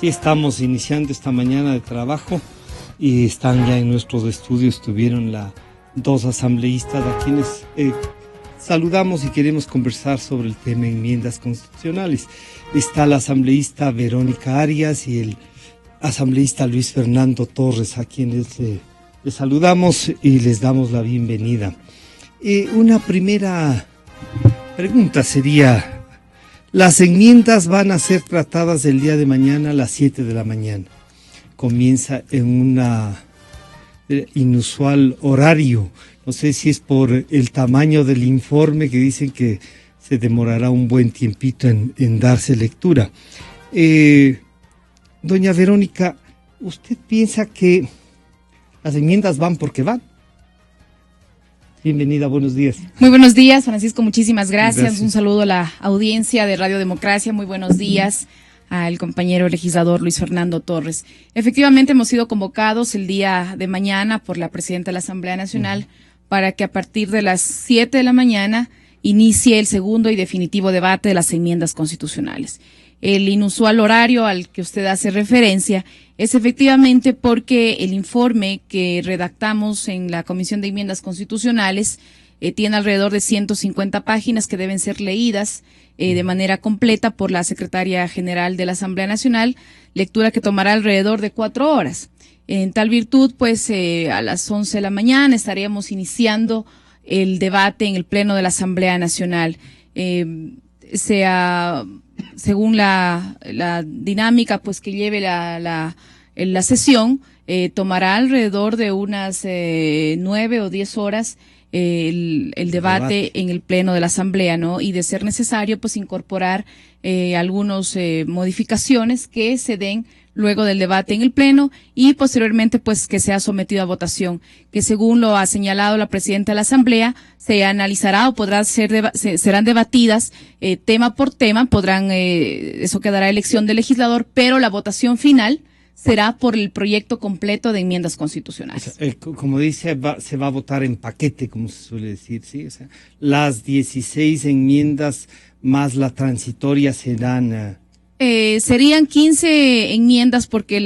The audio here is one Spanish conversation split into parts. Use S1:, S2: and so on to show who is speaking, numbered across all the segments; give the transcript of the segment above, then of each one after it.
S1: Sí, estamos iniciando esta mañana de trabajo y están ya en nuestros estudios, estuvieron dos asambleístas a quienes saludamos y queremos conversar sobre el tema de enmiendas constitucionales. Está la asambleísta Verónica Arias y el asambleísta Luis Fernando Torres, a quienes les saludamos y les damos la bienvenida. Una primera pregunta sería: las enmiendas van a ser tratadas el día de mañana a las 7 de la mañana. Comienza en un inusual horario. No sé si es por el tamaño del informe, que dicen que se demorará un buen tiempito en darse lectura. Doña Verónica, ¿usted piensa que las enmiendas van porque van? Bienvenida, buenos días.
S2: Muy buenos días, Francisco, muchísimas gracias. Un saludo a la audiencia de Radio Democracia, muy buenos días al compañero legislador Luis Fernando Torres. Efectivamente, hemos sido convocados el día de mañana por la presidenta de la Asamblea Nacional para que a partir de las 7 de la mañana inicie el segundo y definitivo debate de las enmiendas constitucionales. El inusual horario al que usted hace referencia es efectivamente porque el informe que redactamos en la Comisión de Enmiendas Constitucionales tiene alrededor de 150 páginas que deben ser leídas de manera completa por la Secretaria General de la Asamblea Nacional, lectura que tomará alrededor de 4 horas. En tal virtud, pues a las 11 de la mañana estaríamos iniciando el debate en el Pleno de la Asamblea Nacional. Según la dinámica pues que lleve la sesión, tomará alrededor de unas 9 o 10 horas el debate en el Pleno de la Asamblea, ¿no? Y de ser necesario, pues incorporar algunas modificaciones que se den luego del debate en el Pleno y posteriormente pues que sea sometido a votación, que según lo ha señalado la presidenta de la Asamblea, se analizará o serán debatidas tema por tema, eso quedará a elección del legislador, pero la votación final será por el proyecto completo de enmiendas constitucionales.
S1: O sea, como dice, se va a votar en paquete, como se suele decir, ¿sí? O sea, las 16 enmiendas más la transitoria serán...
S2: Serían 15 enmiendas porque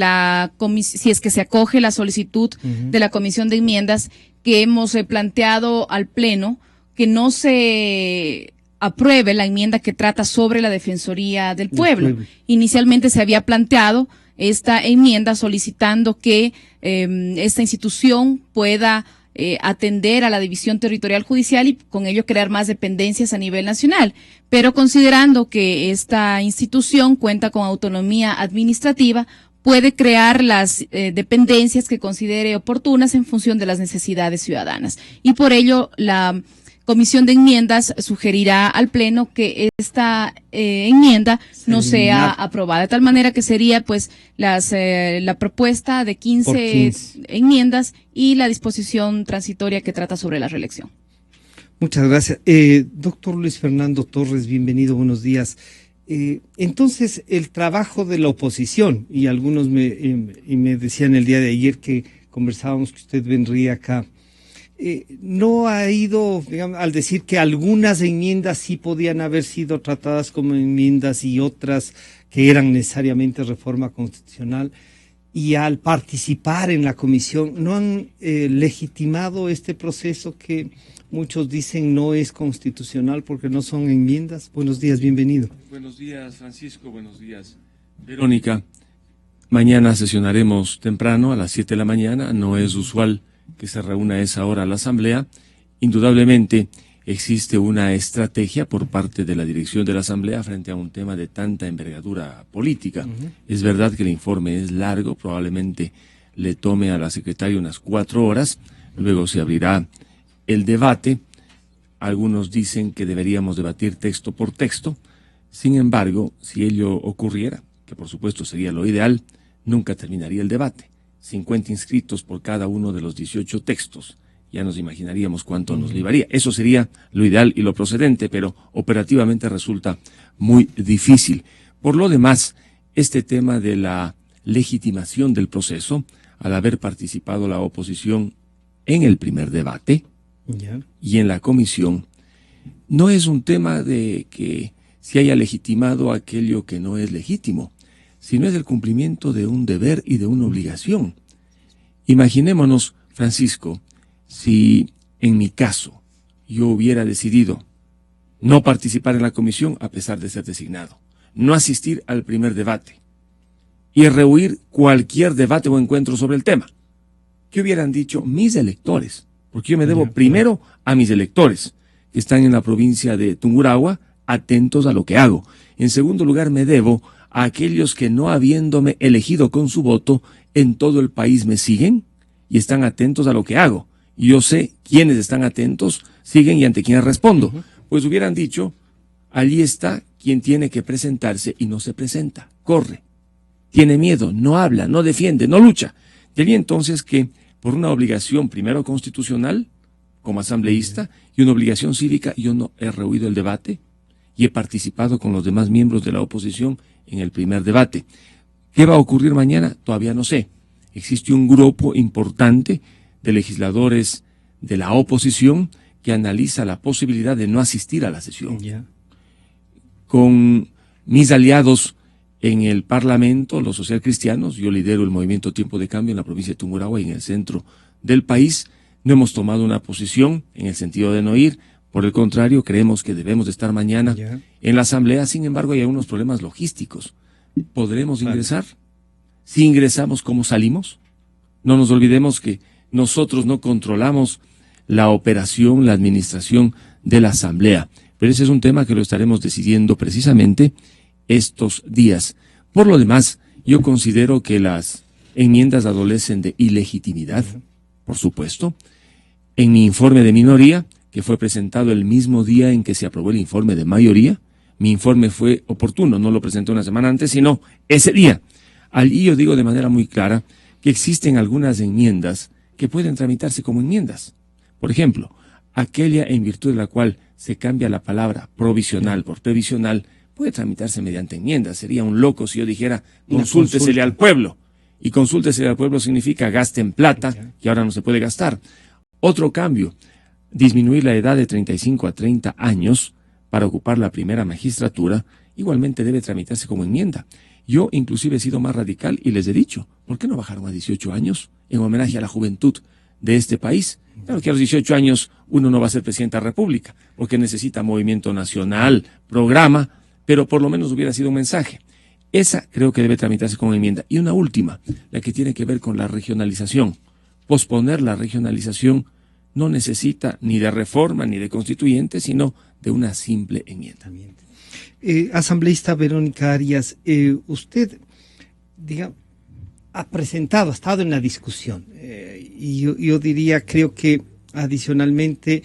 S2: si es que se acoge la solicitud de la Comisión de Enmiendas que hemos planteado al Pleno, que no se apruebe la enmienda que trata sobre la Defensoría del Pueblo. Inicialmente se había planteado esta enmienda solicitando que esta institución pueda atender a la división territorial judicial y con ello crear más dependencias a nivel nacional. Pero considerando que esta institución cuenta con autonomía administrativa, puede crear las dependencias que considere oportunas en función de las necesidades ciudadanas. Y por ello, la Comisión de Enmiendas sugerirá al Pleno que esta enmienda no sea aprobada, de tal manera que sería pues la propuesta de 15 enmiendas y la disposición transitoria que trata sobre la reelección.
S1: Muchas gracias. Doctor Luis Fernando Torres, bienvenido, buenos días. Entonces, el trabajo de la oposición, y algunos me decían el día de ayer que conversábamos que usted vendría acá, no ha ido, digamos, al decir que algunas enmiendas sí podían haber sido tratadas como enmiendas y otras que eran necesariamente reforma constitucional, y al participar en la comisión, ¿no han legitimado este proceso que muchos dicen no es constitucional porque no son enmiendas? Buenos días, bienvenido.
S3: Buenos días, Francisco, buenos días, Verónica. Mañana sesionaremos temprano a las 7 de la mañana, no es usual que se reúna a esa hora la Asamblea. Indudablemente existe una estrategia por parte de la dirección de la Asamblea frente a un tema de tanta envergadura política. Es verdad que el informe es largo, probablemente le tome a la secretaria unas 4 horas, luego se abrirá el debate. Algunos dicen que deberíamos debatir texto por texto. Sin embargo, si ello ocurriera, que por supuesto sería lo ideal, nunca terminaría el debate. 50 inscritos por cada uno de los 18 textos. Ya nos imaginaríamos cuánto nos libraría. Eso sería lo ideal y lo procedente, pero operativamente resulta muy difícil. Por lo demás, este tema de la legitimación del proceso, al haber participado la oposición en el primer debate y en la comisión, no es un tema de que se haya legitimado aquello que no es legítimo, sino es el cumplimiento de un deber y de una obligación. Imaginémonos, Francisco, si en mi caso yo hubiera decidido no participar en la comisión a pesar de ser designado, no asistir al primer debate y rehuir cualquier debate o encuentro sobre el tema. ¿Qué hubieran dicho mis electores? Porque yo me debo primero a mis electores, que están en la provincia de Tungurahua, atentos a lo que hago. En segundo lugar, me debo a aquellos que, no habiéndome elegido con su voto, en todo el país me siguen y están atentos a lo que hago. Y yo sé quiénes están atentos, siguen y ante quiénes respondo. Pues hubieran dicho, allí está quien tiene que presentarse y no se presenta, corre, tiene miedo, no habla, no defiende, no lucha. De ahí entonces que, por una obligación primero constitucional, como asambleísta, y una obligación cívica, yo no he rehuido el debate y he participado con los demás miembros de la oposición en el primer debate. ¿Qué va a ocurrir mañana? Todavía no sé. Existe un grupo importante de legisladores de la oposición que analiza la posibilidad de no asistir a la sesión. Con mis aliados en el Parlamento, los socialcristianos, yo lidero el movimiento Tiempo de Cambio en la provincia de Tungurahua y en el centro del país, no hemos tomado una posición en el sentido de no ir. Por el contrario, creemos que debemos de estar mañana en la asamblea. Sin embargo, hay algunos problemas logísticos. ¿Podremos ingresar? Si ingresamos, ¿cómo salimos? No nos olvidemos que nosotros no controlamos la operación, la administración de la asamblea. Pero ese es un tema que lo estaremos decidiendo precisamente estos días. Por lo demás, yo considero que las enmiendas adolecen de ilegitimidad, por supuesto. En mi informe de minoría, que fue presentado el mismo día en que se aprobó el informe de mayoría, mi informe fue oportuno, no lo presenté una semana antes, sino ese día. Allí yo digo de manera muy clara que existen algunas enmiendas que pueden tramitarse como enmiendas. Por ejemplo, aquella en virtud de la cual se cambia la palabra provisional por previsional, puede tramitarse mediante enmiendas. Sería un loco si yo dijera, consúltesele al pueblo. Y consúltesele al pueblo significa gasten plata, que ahora no se puede gastar. Otro cambio, disminuir la edad de 35 a 30 años para ocupar la primera magistratura, igualmente debe tramitarse como enmienda. Yo inclusive he sido más radical y les he dicho, ¿por qué no bajaron a 18 años en homenaje a la juventud de este país? Claro que a los 18 años uno no va a ser presidente de la República, porque necesita movimiento nacional, programa, pero por lo menos hubiera sido un mensaje. Esa creo que debe tramitarse como enmienda. Y una última, la que tiene que ver con la regionalización. Posponer la regionalización no necesita ni de reforma ni de constituyente, sino de una simple enmienda.
S1: Asambleísta Verónica Arias, usted, digamos, ha presentado, ha estado en la discusión, y yo diría, creo que adicionalmente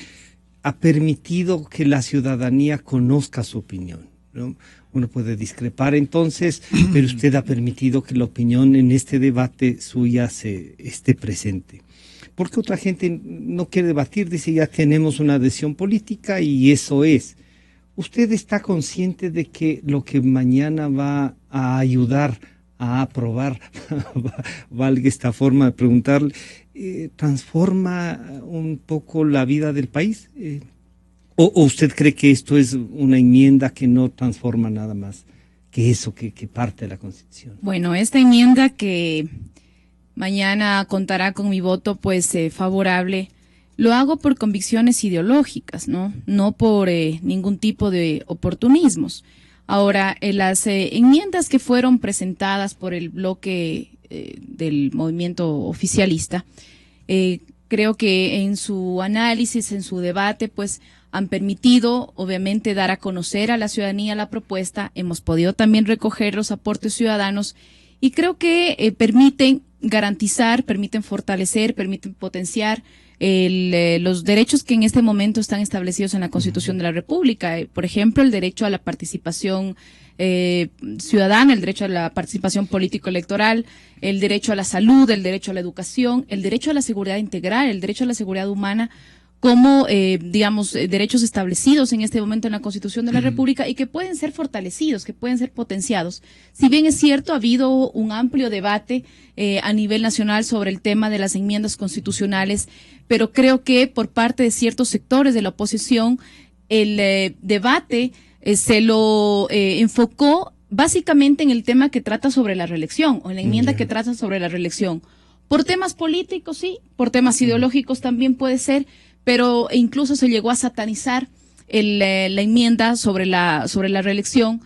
S1: ha permitido que la ciudadanía conozca su opinión, ¿no? Uno puede discrepar entonces, pero usted ha permitido que la opinión en este debate suya esté presente. Porque otra gente no quiere debatir, dice ya tenemos una adhesión política y eso es. ¿Usted está consciente de que lo que mañana va a ayudar a aprobar, valga esta forma de preguntarle, transforma un poco la vida del país? ¿O usted cree que esto es una enmienda que no transforma nada más que eso, que parte de la Constitución?
S2: Bueno, esta enmienda que mañana contará con mi voto pues favorable, lo hago por convicciones ideológicas, no por ningún tipo de oportunismos. Ahora, las enmiendas que fueron presentadas por el bloque del movimiento oficialista, creo que en su análisis, en su debate, pues han permitido, obviamente, dar a conocer a la ciudadanía la propuesta. Hemos podido también recoger los aportes ciudadanos y creo que permiten garantizar, permiten fortalecer, permiten potenciar los derechos que en este momento están establecidos en la Constitución de la República. Por ejemplo, el derecho a la participación ciudadana, el derecho a la participación político-electoral, el derecho a la salud, el derecho a la educación, el derecho a la seguridad integral, el derecho a la seguridad humana, como, derechos establecidos en este momento en la Constitución de la República y que pueden ser fortalecidos, que pueden ser potenciados. Si bien es cierto, ha habido un amplio debate a nivel nacional sobre el tema de las enmiendas constitucionales, pero creo que por parte de ciertos sectores de la oposición, el debate se lo enfocó básicamente en el tema que trata sobre la reelección, o en la enmienda que trata sobre la reelección. Por temas políticos, sí, por temas ideológicos también puede ser, pero incluso se llegó a satanizar la enmienda sobre la reelección,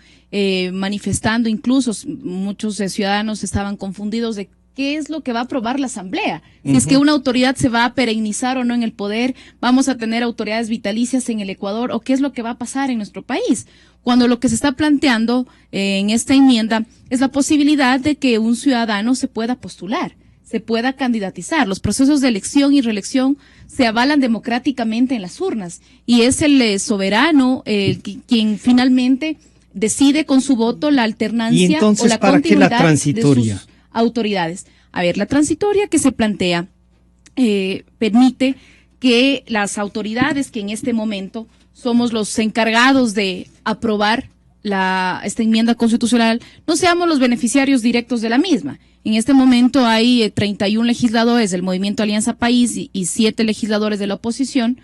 S2: manifestando incluso muchos ciudadanos estaban confundidos de qué es lo que va a aprobar la Asamblea. Si es que una autoridad se va a perennizar o no en el poder, vamos a tener autoridades vitalicias en el Ecuador, o qué es lo que va a pasar en nuestro país. Cuando lo que se está planteando en esta enmienda es la posibilidad de que un ciudadano se pueda postular, se pueda candidatizar. Los procesos de elección y reelección se avalan democráticamente en las urnas y es el soberano quien finalmente decide con su voto la alternancia.
S1: ¿Y entonces
S2: o la
S1: para qué la
S2: continuidad
S1: transitoria?
S2: de sus autoridades. A ver, la transitoria que se plantea permite que las autoridades que en este momento somos los encargados de aprobar esta enmienda constitucional, no seamos los beneficiarios directos de la misma. En este momento hay 31 legisladores del Movimiento Alianza País y 7 legisladores de la oposición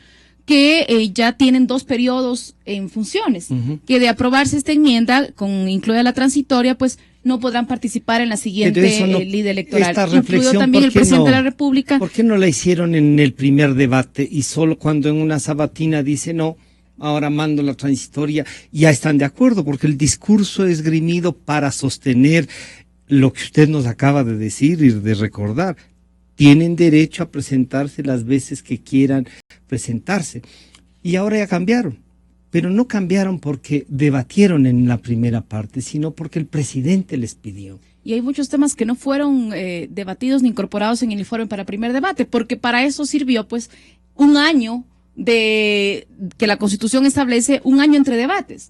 S2: que ya tienen 2 periodos en funciones, que de aprobarse esta enmienda, incluida la transitoria, pues no podrán participar en la siguiente lid electoral. Incluido también el presidente de la República.
S1: ¿Por qué no la hicieron en el primer debate y solo cuando en una sabatina dice no, ahora mando la transitoria, ya están de acuerdo? Porque el discurso esgrimido para sostener lo que usted nos acaba de decir y de recordar. Tienen derecho a presentarse las veces que quieran presentarse. Y ahora ya cambiaron. Pero no cambiaron porque debatieron en la primera parte, sino porque el presidente les pidió.
S2: Y hay muchos temas que no fueron debatidos ni incorporados en el informe para primer debate, porque para eso sirvió pues un año que la Constitución establece, un año entre debates.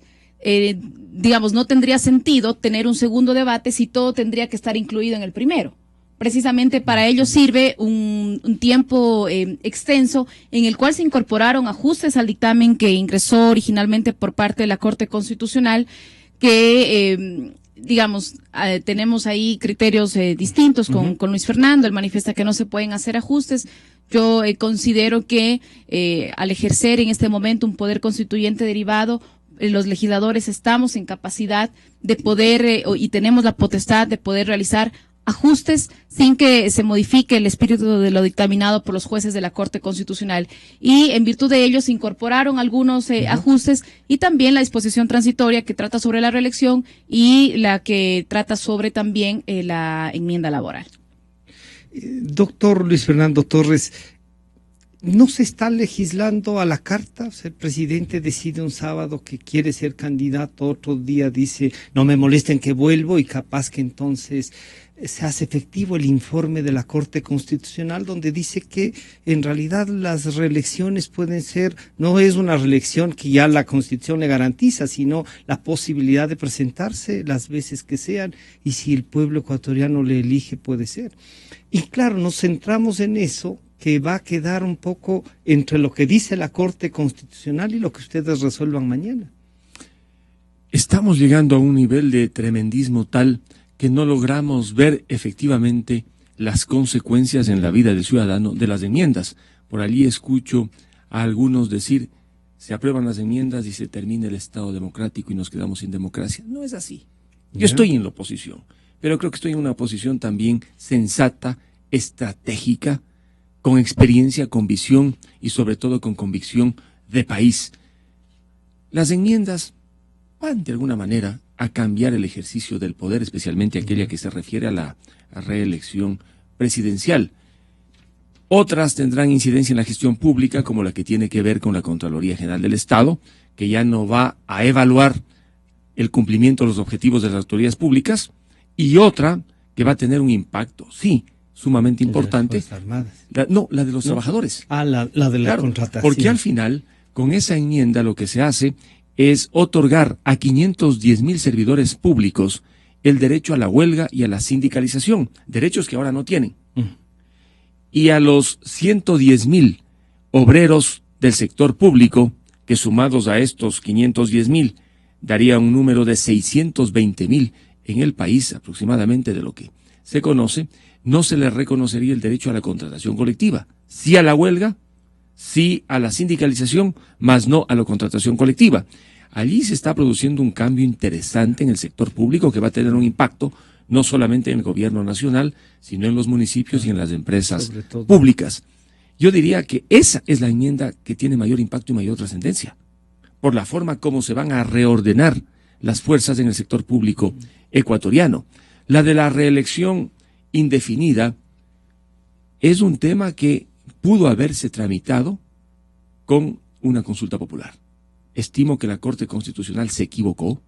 S2: Digamos, no tendría sentido tener un segundo debate si todo tendría que estar incluido en el primero. Precisamente para ello sirve un tiempo extenso en el cual se incorporaron ajustes al dictamen que ingresó originalmente por parte de la Corte Constitucional, que digamos, tenemos ahí criterios distintos con Luis Fernando. Él manifiesta que no se pueden hacer ajustes. Yo considero que al ejercer en este momento un poder constituyente derivado, los legisladores estamos en capacidad de poder y tenemos la potestad de poder realizar ajustes sin que se modifique el espíritu de lo dictaminado por los jueces de la Corte Constitucional. Y en virtud de ello se incorporaron algunos ajustes y también la disposición transitoria que trata sobre la reelección y la que trata sobre también la enmienda laboral.
S1: Doctor Luis Fernando Torres, ¿no se está legislando a la carta? O sea, el presidente decide un sábado que quiere ser candidato, otro día dice no me molesten que vuelvo, y capaz que entonces se hace efectivo el informe de la Corte Constitucional donde dice que en realidad las reelecciones pueden ser, no es una reelección que ya la Constitución le garantiza, sino la posibilidad de presentarse las veces que sean, y si el pueblo ecuatoriano le elige puede ser. Y claro, nos centramos en eso, que va a quedar un poco entre lo que dice la Corte Constitucional y lo que ustedes resuelvan mañana.
S3: Estamos llegando a un nivel de tremendismo tal que no logramos ver efectivamente las consecuencias en la vida del ciudadano de las enmiendas. Por allí escucho a algunos decir, se aprueban las enmiendas y se termina el Estado democrático y nos quedamos sin democracia. No es así. Yo estoy en la oposición, pero creo que estoy en una posición también sensata, estratégica, con experiencia, con visión y sobre todo con convicción de país. Las enmiendas van de alguna manera a cambiar el ejercicio del poder, especialmente aquella que se refiere a la reelección presidencial. Otras tendrán incidencia en la gestión pública, como la que tiene que ver con la Contraloría General del Estado, que ya no va a evaluar el cumplimiento de los objetivos de las autoridades públicas, y otra que va a tener un impacto, sí, sumamente importante. La de los trabajadores.
S1: La de la contratación.
S3: Porque al final, con esa enmienda lo que se hace es otorgar a 510,000 servidores públicos el derecho a la huelga y a la sindicalización, derechos que ahora no tienen. Y a los 110,000 obreros del sector público, que sumados a estos 510,000, daría un número de 620,000 en el país aproximadamente de lo que se conoce, no se les reconocería el derecho a la contratación colectiva. Sí a la huelga, sí a la sindicalización, más no a la contratación colectiva. allí se está produciendo un cambio interesante en el sector público que va a tener un impacto no solamente en el gobierno nacional, sino en los municipios y en las empresas públicas. Yo diría que esa es la enmienda que tiene mayor impacto y mayor trascendencia, por la forma como se van a reordenar las fuerzas en el sector público ecuatoriano. La de la reelección indefinida es un tema que pudo haberse tramitado con una consulta popular. Estimo que la Corte Constitucional se equivocó,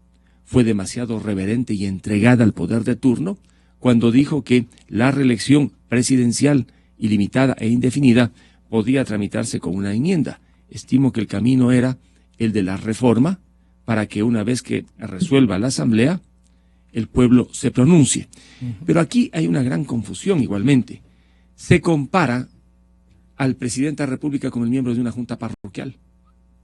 S3: fue demasiado reverente y entregada al poder de turno cuando dijo que la reelección presidencial ilimitada e indefinida podía tramitarse con una enmienda. Estimo que el camino era el de la reforma para que una vez que resuelva la Asamblea, el pueblo se pronuncie. Pero aquí hay una gran confusión igualmente. Se compara al presidente de la República como el miembro de una junta parroquial,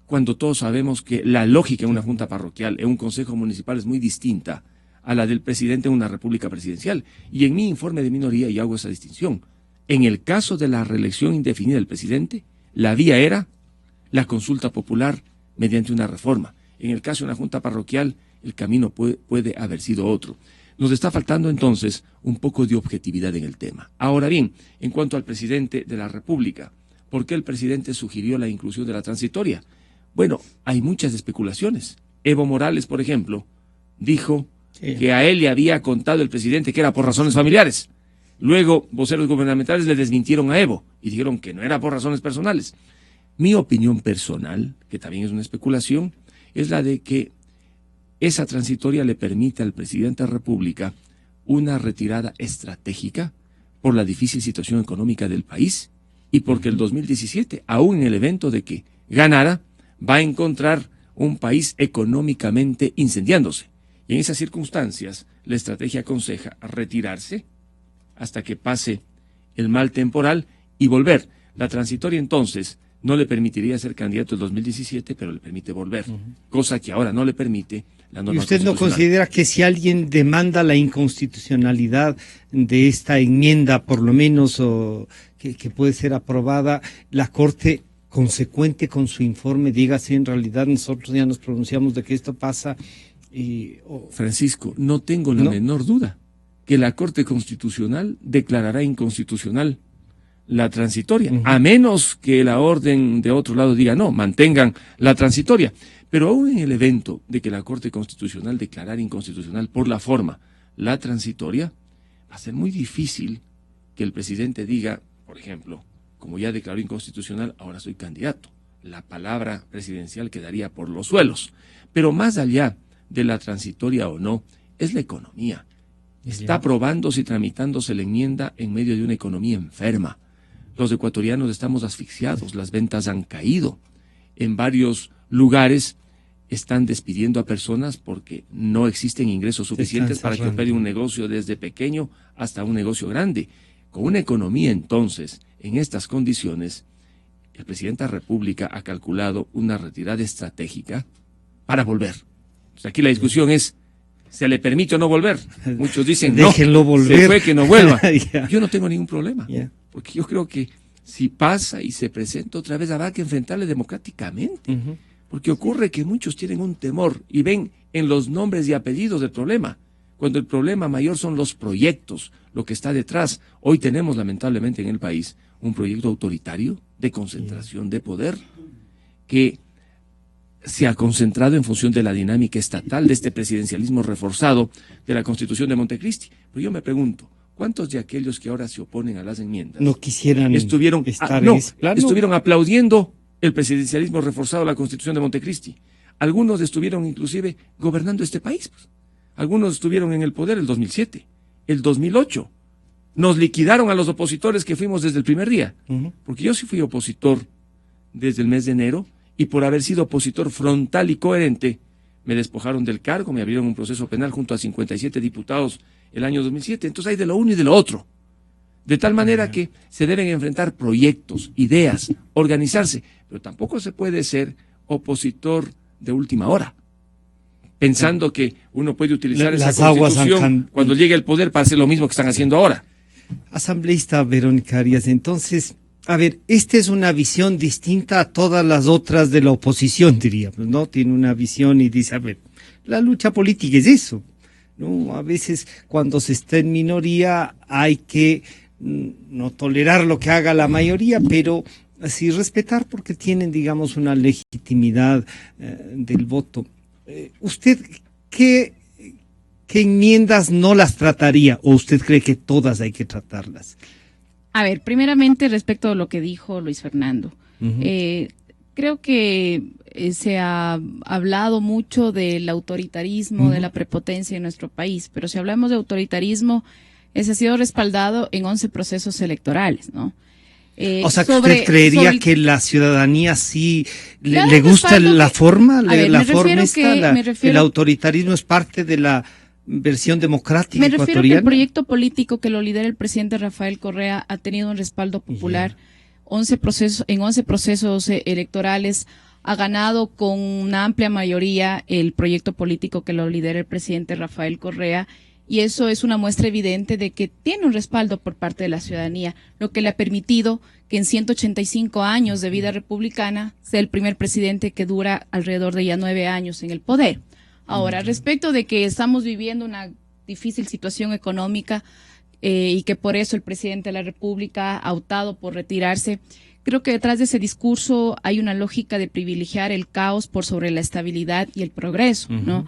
S3: cuando todos sabemos que la lógica en una junta parroquial, en un consejo municipal, es muy distinta a la del presidente en una república presidencial. Y en mi informe de minoría yo hago esa distinción. En el caso de la reelección indefinida del presidente, la vía era la consulta popular mediante una reforma. En el caso de una junta parroquial, el camino puede haber sido otro. Nos está faltando entonces un poco de objetividad en el tema. Ahora bien, en cuanto al presidente de la República, ¿por qué el presidente sugirió la inclusión de la transitoria? Bueno, hay muchas especulaciones. Evo Morales, por ejemplo, dijo que a él le había contado el presidente que era por razones familiares. Luego, voceros gubernamentales le desmintieron a Evo y dijeron que no era por razones personales. Mi opinión personal, que también es una especulación, es la de que esa transitoria le permite al presidente de la República una retirada estratégica por la difícil situación económica del país y porque el 2017, aún en el evento de que ganara, va a encontrar un país económicamente incendiándose. Y en esas circunstancias, la estrategia aconseja retirarse hasta que pase el mal temporal y volver. La transitoria entonces no le permitiría ser candidato en 2017, pero le permite volver, cosa que ahora no le permite la norma
S1: constitucional. ¿Y usted no considera que si alguien demanda la inconstitucionalidad de esta enmienda, por lo menos, o que puede ser aprobada, la Corte, consecuente con su informe, diga si en realidad nosotros ya nos pronunciamos de que esto pasa?
S3: Francisco, no tengo la menor duda que la Corte Constitucional declarará inconstitucional la transitoria, a menos que la orden de otro lado diga no, mantengan la transitoria. Pero aún en el evento de que la Corte Constitucional declarara inconstitucional por la forma la transitoria, va a ser muy difícil que el presidente diga, por ejemplo, como ya declaró inconstitucional, ahora soy candidato. La palabra presidencial quedaría por los suelos. Pero más allá de la transitoria o no, es la economía. Está aprobándose y tramitándose la enmienda en medio de una economía enferma. Los ecuatorianos estamos asfixiados, las ventas han caído. En varios lugares están despidiendo a personas porque no existen ingresos suficientes para que opere un negocio desde pequeño hasta un negocio grande. Con una economía entonces, en estas condiciones, el presidente de la República ha calculado una retirada estratégica para volver. Entonces, aquí la discusión es, ¿se le permite o no volver? Muchos dicen,
S1: déjenlo volver.
S3: Se fue, que no vuelva. Yo no tengo ningún problema, porque yo creo que si pasa y se presenta otra vez, habrá que enfrentarle democráticamente. Porque ocurre que muchos tienen un temor y ven en los nombres y apellidos el problema, cuando el problema mayor son los proyectos, lo que está detrás. Hoy tenemos lamentablemente en el país un proyecto autoritario de concentración de poder que se ha concentrado en función de la dinámica estatal, de este presidencialismo reforzado de la Constitución de Montecristi. Pero yo me pregunto, ¿cuántos de aquellos que ahora se oponen a las enmiendas
S1: no quisieran
S3: estuvieron aplaudiendo el presidencialismo reforzado de la Constitución de Montecristi? Algunos estuvieron inclusive gobernando este país. Algunos estuvieron en el poder el 2007, el 2008. Nos liquidaron a los opositores que fuimos desde el primer día. Porque yo sí fui opositor desde el mes de enero y por haber sido opositor frontal y coherente me despojaron del cargo, me abrieron un proceso penal junto a 57 diputados el año 2007. Entonces hay de lo uno y de lo otro. De tal manera que se deben enfrentar proyectos, ideas, organizarse. Pero tampoco se puede ser opositor de última hora, pensando que uno puede utilizar esa constitución cuando llegue el poder para hacer lo mismo que están haciendo ahora.
S1: Asambleísta Verónica Arias, entonces, A ver, esta es una visión distinta a todas las otras de la oposición, diríamos, ¿no? Tiene una visión y dice, a ver, la lucha política es eso, ¿no? A veces cuando se está en minoría hay que no tolerar lo que haga la mayoría, pero sí respetar porque tienen, digamos, una legitimidad del voto. ¿Usted qué enmiendas no las trataría o usted cree que todas hay que tratarlas?
S2: A ver, primeramente respecto a lo que dijo Luis Fernando, creo que se ha hablado mucho del autoritarismo, de la prepotencia en nuestro país, pero si hablamos de autoritarismo, ese ha sido respaldado en 11 procesos electorales, ¿no?
S1: O sea, que usted creería que la ciudadanía sí le gusta la forma, el autoritarismo es parte de la versión democrática
S2: Me refiero
S1: ecuatoriana.
S2: que el proyecto político que lo lidera el presidente Rafael Correa ha tenido un respaldo popular. 11 procesos electorales ha ganado con una amplia mayoría el proyecto político que lo lidera el presidente Rafael Correa, y eso es una muestra evidente de que tiene un respaldo por parte de la ciudadanía, lo que le ha permitido que en 185 años de vida republicana sea el primer presidente que dura alrededor de ya 9 años en el poder. Ahora, respecto de que estamos viviendo una difícil situación económica y que por eso el presidente de la República ha optado por retirarse, creo que detrás de ese discurso hay una lógica de privilegiar el caos por sobre la estabilidad y el progreso, ¿no?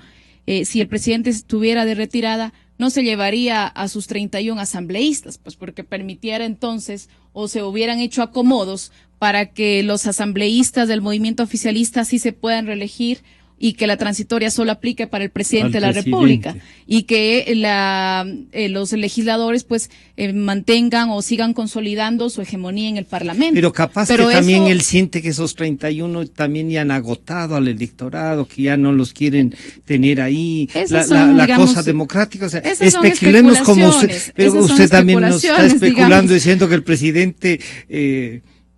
S2: Si el presidente estuviera de retirada, no se llevaría a sus 31 asambleístas, pues porque permitiera entonces o se hubieran hecho acomodos para que los asambleístas del movimiento oficialista sí se puedan reelegir y que la transitoria solo aplique para el presidente de la República y que los legisladores pues mantengan o sigan consolidando su hegemonía en el Parlamento.
S1: Pero capaz que también él siente que esos 31 también ya han agotado al electorado, que ya no los quieren tener ahí, la cosa democrática, o sea, especulemos como usted, pero usted también nos está especulando diciendo que el presidente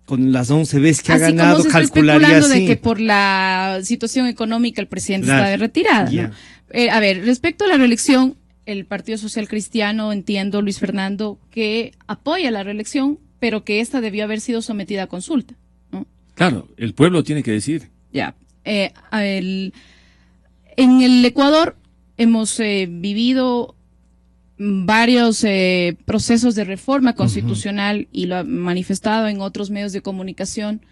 S1: con las 11 veces que ha ganado,
S2: como se
S1: calcularía
S2: está
S1: así.
S2: De que por la situación económica el presidente está de retirada. ¿No? A ver, respecto a la reelección, el Partido Social Cristiano, entiendo, Luis Fernando, que apoya la reelección, pero que esta debió haber sido sometida a consulta, ¿no?
S3: Claro, el pueblo tiene que decir.
S2: Ya. En el Ecuador hemos vivido varios procesos de reforma constitucional y lo ha manifestado en otros medios de comunicación.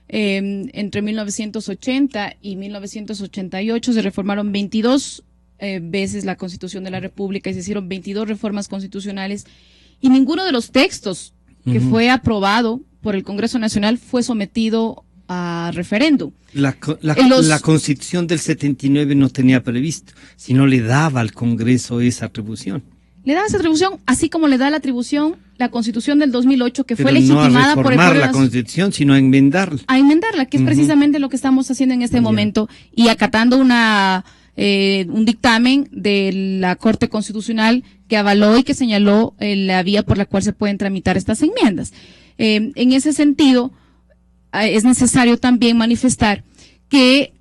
S2: Entre 1980 y 1988 se reformaron 22 veces la Constitución de la República y se hicieron 22 reformas constitucionales y ninguno de los textos que fue aprobado por el Congreso Nacional fue sometido a referéndum.
S1: La Constitución del 79 no tenía previsto, sino le daba al Congreso esa atribución.
S2: Le da esa atribución, así como le da la atribución la Constitución del 2008, que fue legitimada por el pueblo. No a reformar la Constitución,
S1: sino a enmendarla.
S2: A enmendarla, que es precisamente lo que estamos haciendo en este momento, y acatando un dictamen de la Corte Constitucional que avaló y que señaló la vía por la cual se pueden tramitar estas enmiendas. En ese sentido, es necesario también manifestar que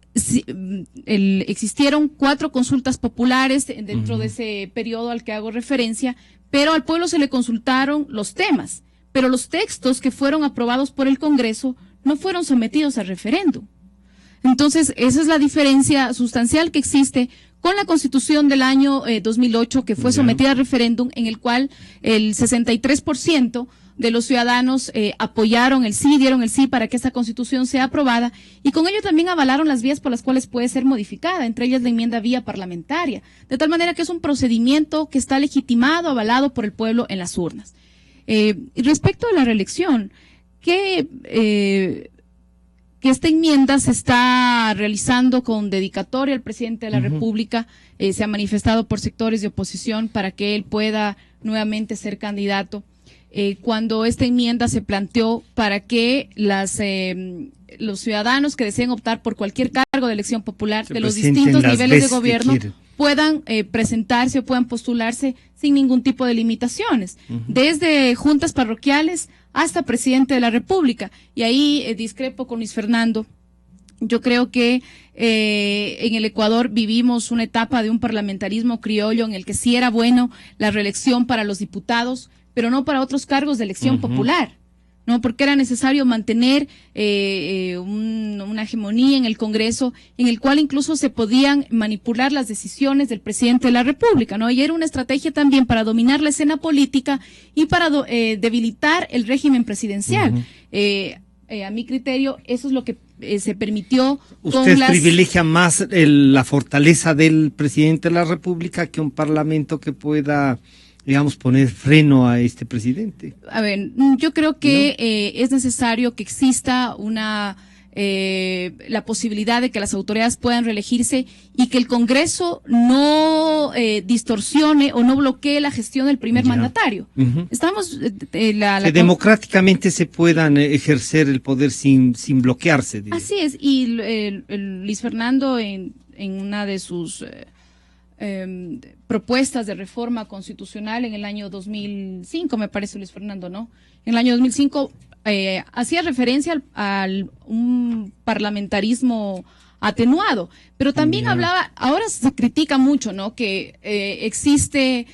S2: existieron 4 consultas populares dentro de ese periodo al que hago referencia, pero al pueblo se le consultaron los temas, pero los textos que fueron aprobados por el Congreso no fueron sometidos a referéndum. Entonces, esa es la diferencia sustancial que existe con la Constitución del año 2008, que fue sometida a referéndum, en el cual el 63% de los ciudadanos apoyaron el sí, dieron el sí para que esta Constitución sea aprobada, y con ello también avalaron las vías por las cuales puede ser modificada, entre ellas la enmienda vía parlamentaria, de tal manera que es un procedimiento que está legitimado, avalado por el pueblo en las urnas. Respecto a la reelección, que esta enmienda se está realizando con dedicatoria al presidente de la República, se ha manifestado por sectores de oposición para que él pueda nuevamente ser candidato. Cuando esta enmienda se planteó para que los ciudadanos que deseen optar por cualquier cargo de elección popular de los distintos niveles de gobierno puedan presentarse o puedan postularse sin ningún tipo de limitaciones, desde juntas parroquiales hasta presidente de la República. Y ahí discrepo con Luis Fernando. Yo creo que en el Ecuador vivimos una etapa de un parlamentarismo criollo en el que sí era bueno la reelección para los diputados, pero no para otros cargos de elección popular. ¿no? Porque era necesario mantener una hegemonía en el Congreso, en el cual incluso se podían manipular las decisiones del presidente de la República, ¿no? Y era una estrategia también para dominar la escena política y para debilitar el régimen presidencial. A mi criterio, eso es lo que se permitió.
S1: ¿Usted privilegia más la fortaleza del presidente de la República que un parlamento que pueda, digamos, poner freno a este presidente?
S2: A ver, yo creo que es necesario que exista la posibilidad de que las autoridades puedan reelegirse y que el Congreso no distorsione o no bloquee la gestión del primer mandatario. Estamos que
S1: democráticamente se puedan ejercer el poder sin bloquearse. Digamos.
S2: Así es, y Luis Fernando en una de sus propuestas de reforma constitucional en el año 2005, me parece, Luis Fernando, ¿no? En el año 2005 hacía referencia al un parlamentarismo atenuado, pero también hablaba, ahora se critica mucho, ¿no? Que existe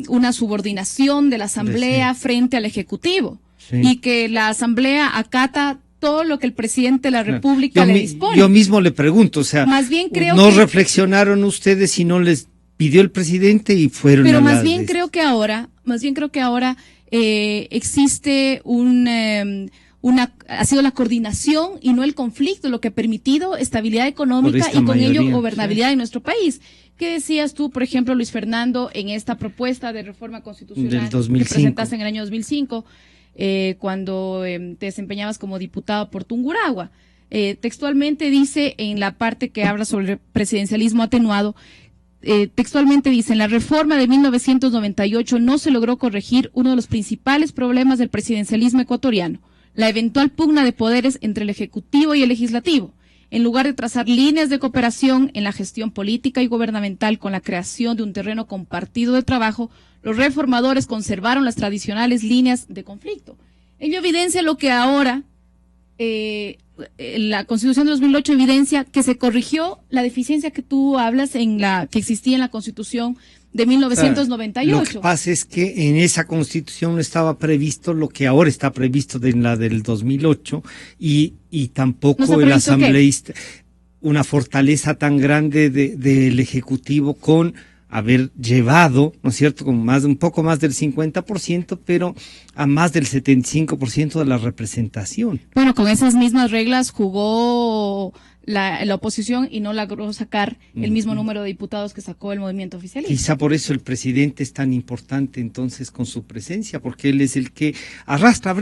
S2: una subordinación de la Asamblea frente al Ejecutivo y que la Asamblea acata todo lo que el presidente de la República le dispone.
S1: Yo mismo le pregunto, o sea,
S2: más bien creo
S1: ¿no reflexionaron ustedes si no les pidió el presidente y fueron
S2: pero más bien creo que ahora existe ha sido la coordinación y no el conflicto lo que ha permitido estabilidad económica y con ello gobernabilidad en nuestro país. ¿Qué decías tú, por ejemplo, Luis Fernando, en esta propuesta de reforma constitucional que presentaste en el año 2005, cuando te desempeñabas como diputado por Tungurahua? Textualmente dice, en la parte que habla sobre el presidencialismo atenuado, textualmente dice, en la reforma de 1998 no se logró corregir uno de los principales problemas del presidencialismo ecuatoriano, la eventual pugna de poderes entre el Ejecutivo y el Legislativo. En lugar de trazar líneas de cooperación en la gestión política y gubernamental con la creación de un terreno compartido de trabajo, los reformadores conservaron las tradicionales líneas de conflicto. Ello evidencia lo que ahora la Constitución de 2008 evidencia, que se corrigió la deficiencia que tú hablas que existía en la Constitución de 1998.
S1: Lo que pasa es que en esa Constitución no estaba previsto lo que ahora está previsto en la del 2008 y tampoco el asambleísta, una fortaleza tan grande del Ejecutivo con haber llevado, ¿no es cierto?, con un poco más del 50%, pero a más del 75% de la representación.
S2: Bueno, con esas mismas reglas jugó la oposición y no logró sacar el mismo número de diputados que sacó el movimiento oficialista.
S1: Quizá por eso el presidente es tan importante entonces con su presencia, porque él es el que arrastra.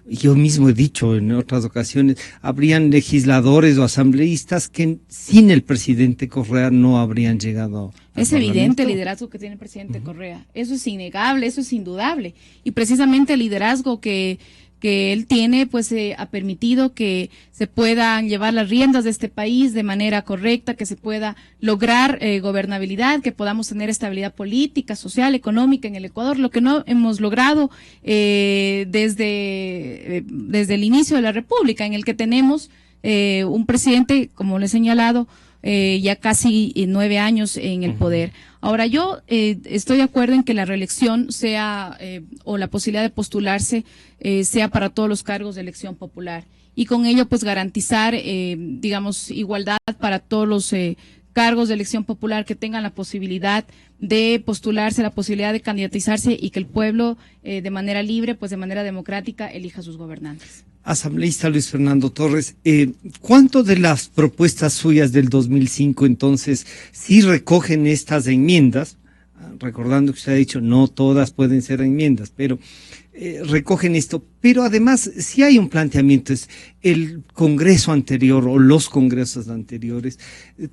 S1: Yo mismo he dicho en otras ocasiones, habrían legisladores o asambleístas que sin el presidente Correa no habrían llegado.
S2: Es evidente el liderazgo que tiene el presidente Correa. Eso es innegable, eso es indudable. Y precisamente el liderazgo que él tiene, pues ha permitido que se puedan llevar las riendas de este país de manera correcta, que se pueda lograr gobernabilidad, que podamos tener estabilidad política, social, económica en el Ecuador, lo que no hemos logrado desde el inicio de la República, en el que tenemos un presidente, como le he señalado, ya casi 9 años en el poder. Ahora, yo estoy de acuerdo en que la reelección sea, o la posibilidad de postularse, sea para todos los cargos de elección popular. Y con ello, pues, garantizar, digamos, igualdad para todos los cargos de elección popular que tengan la posibilidad de postularse, la posibilidad de candidatizarse y que el pueblo, de manera libre, pues de manera democrática, elija a sus gobernantes.
S1: Asambleísta Luis Fernando Torres, ¿cuánto de las propuestas suyas del 2005 entonces sí recogen estas enmiendas? Recordando que usted ha dicho no todas pueden ser enmiendas, pero recogen esto. Pero además sí hay un planteamiento, es el Congreso anterior o los congresos anteriores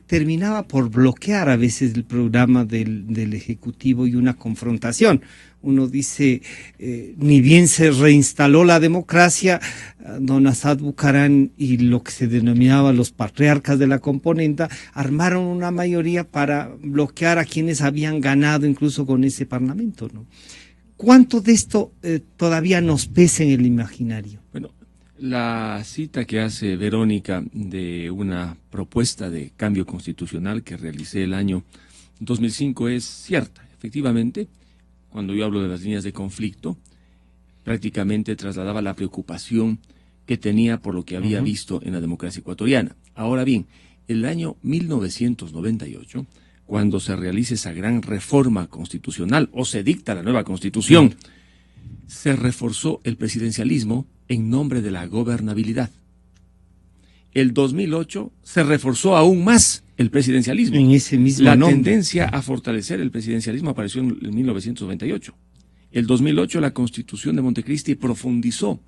S1: terminaba por bloquear a veces el programa del Ejecutivo y una confrontación. Uno dice, ni bien se reinstaló la democracia, don Assad Bucaram y lo que se denominaba los patriarcas de la componenda armaron una mayoría para bloquear a quienes habían ganado incluso con ese parlamento, ¿no? ¿Cuánto de esto todavía nos pesa en el imaginario?
S3: Bueno, la cita que hace Verónica de una propuesta de cambio constitucional que realicé el año 2005 es cierta. Efectivamente, cuando yo hablo de las líneas de conflicto, prácticamente trasladaba la preocupación que tenía por lo que había visto en la democracia ecuatoriana. Ahora bien, el año 1998, cuando se realiza esa gran reforma constitucional o se dicta la nueva constitución, se reforzó el presidencialismo en nombre de la gobernabilidad. El 2008 se reforzó aún más el presidencialismo.
S1: En ese mismo
S3: La
S1: nombre.
S3: tendencia a fortalecer el presidencialismo apareció en 1998. El 2008 la Constitución de Montecristi profundizó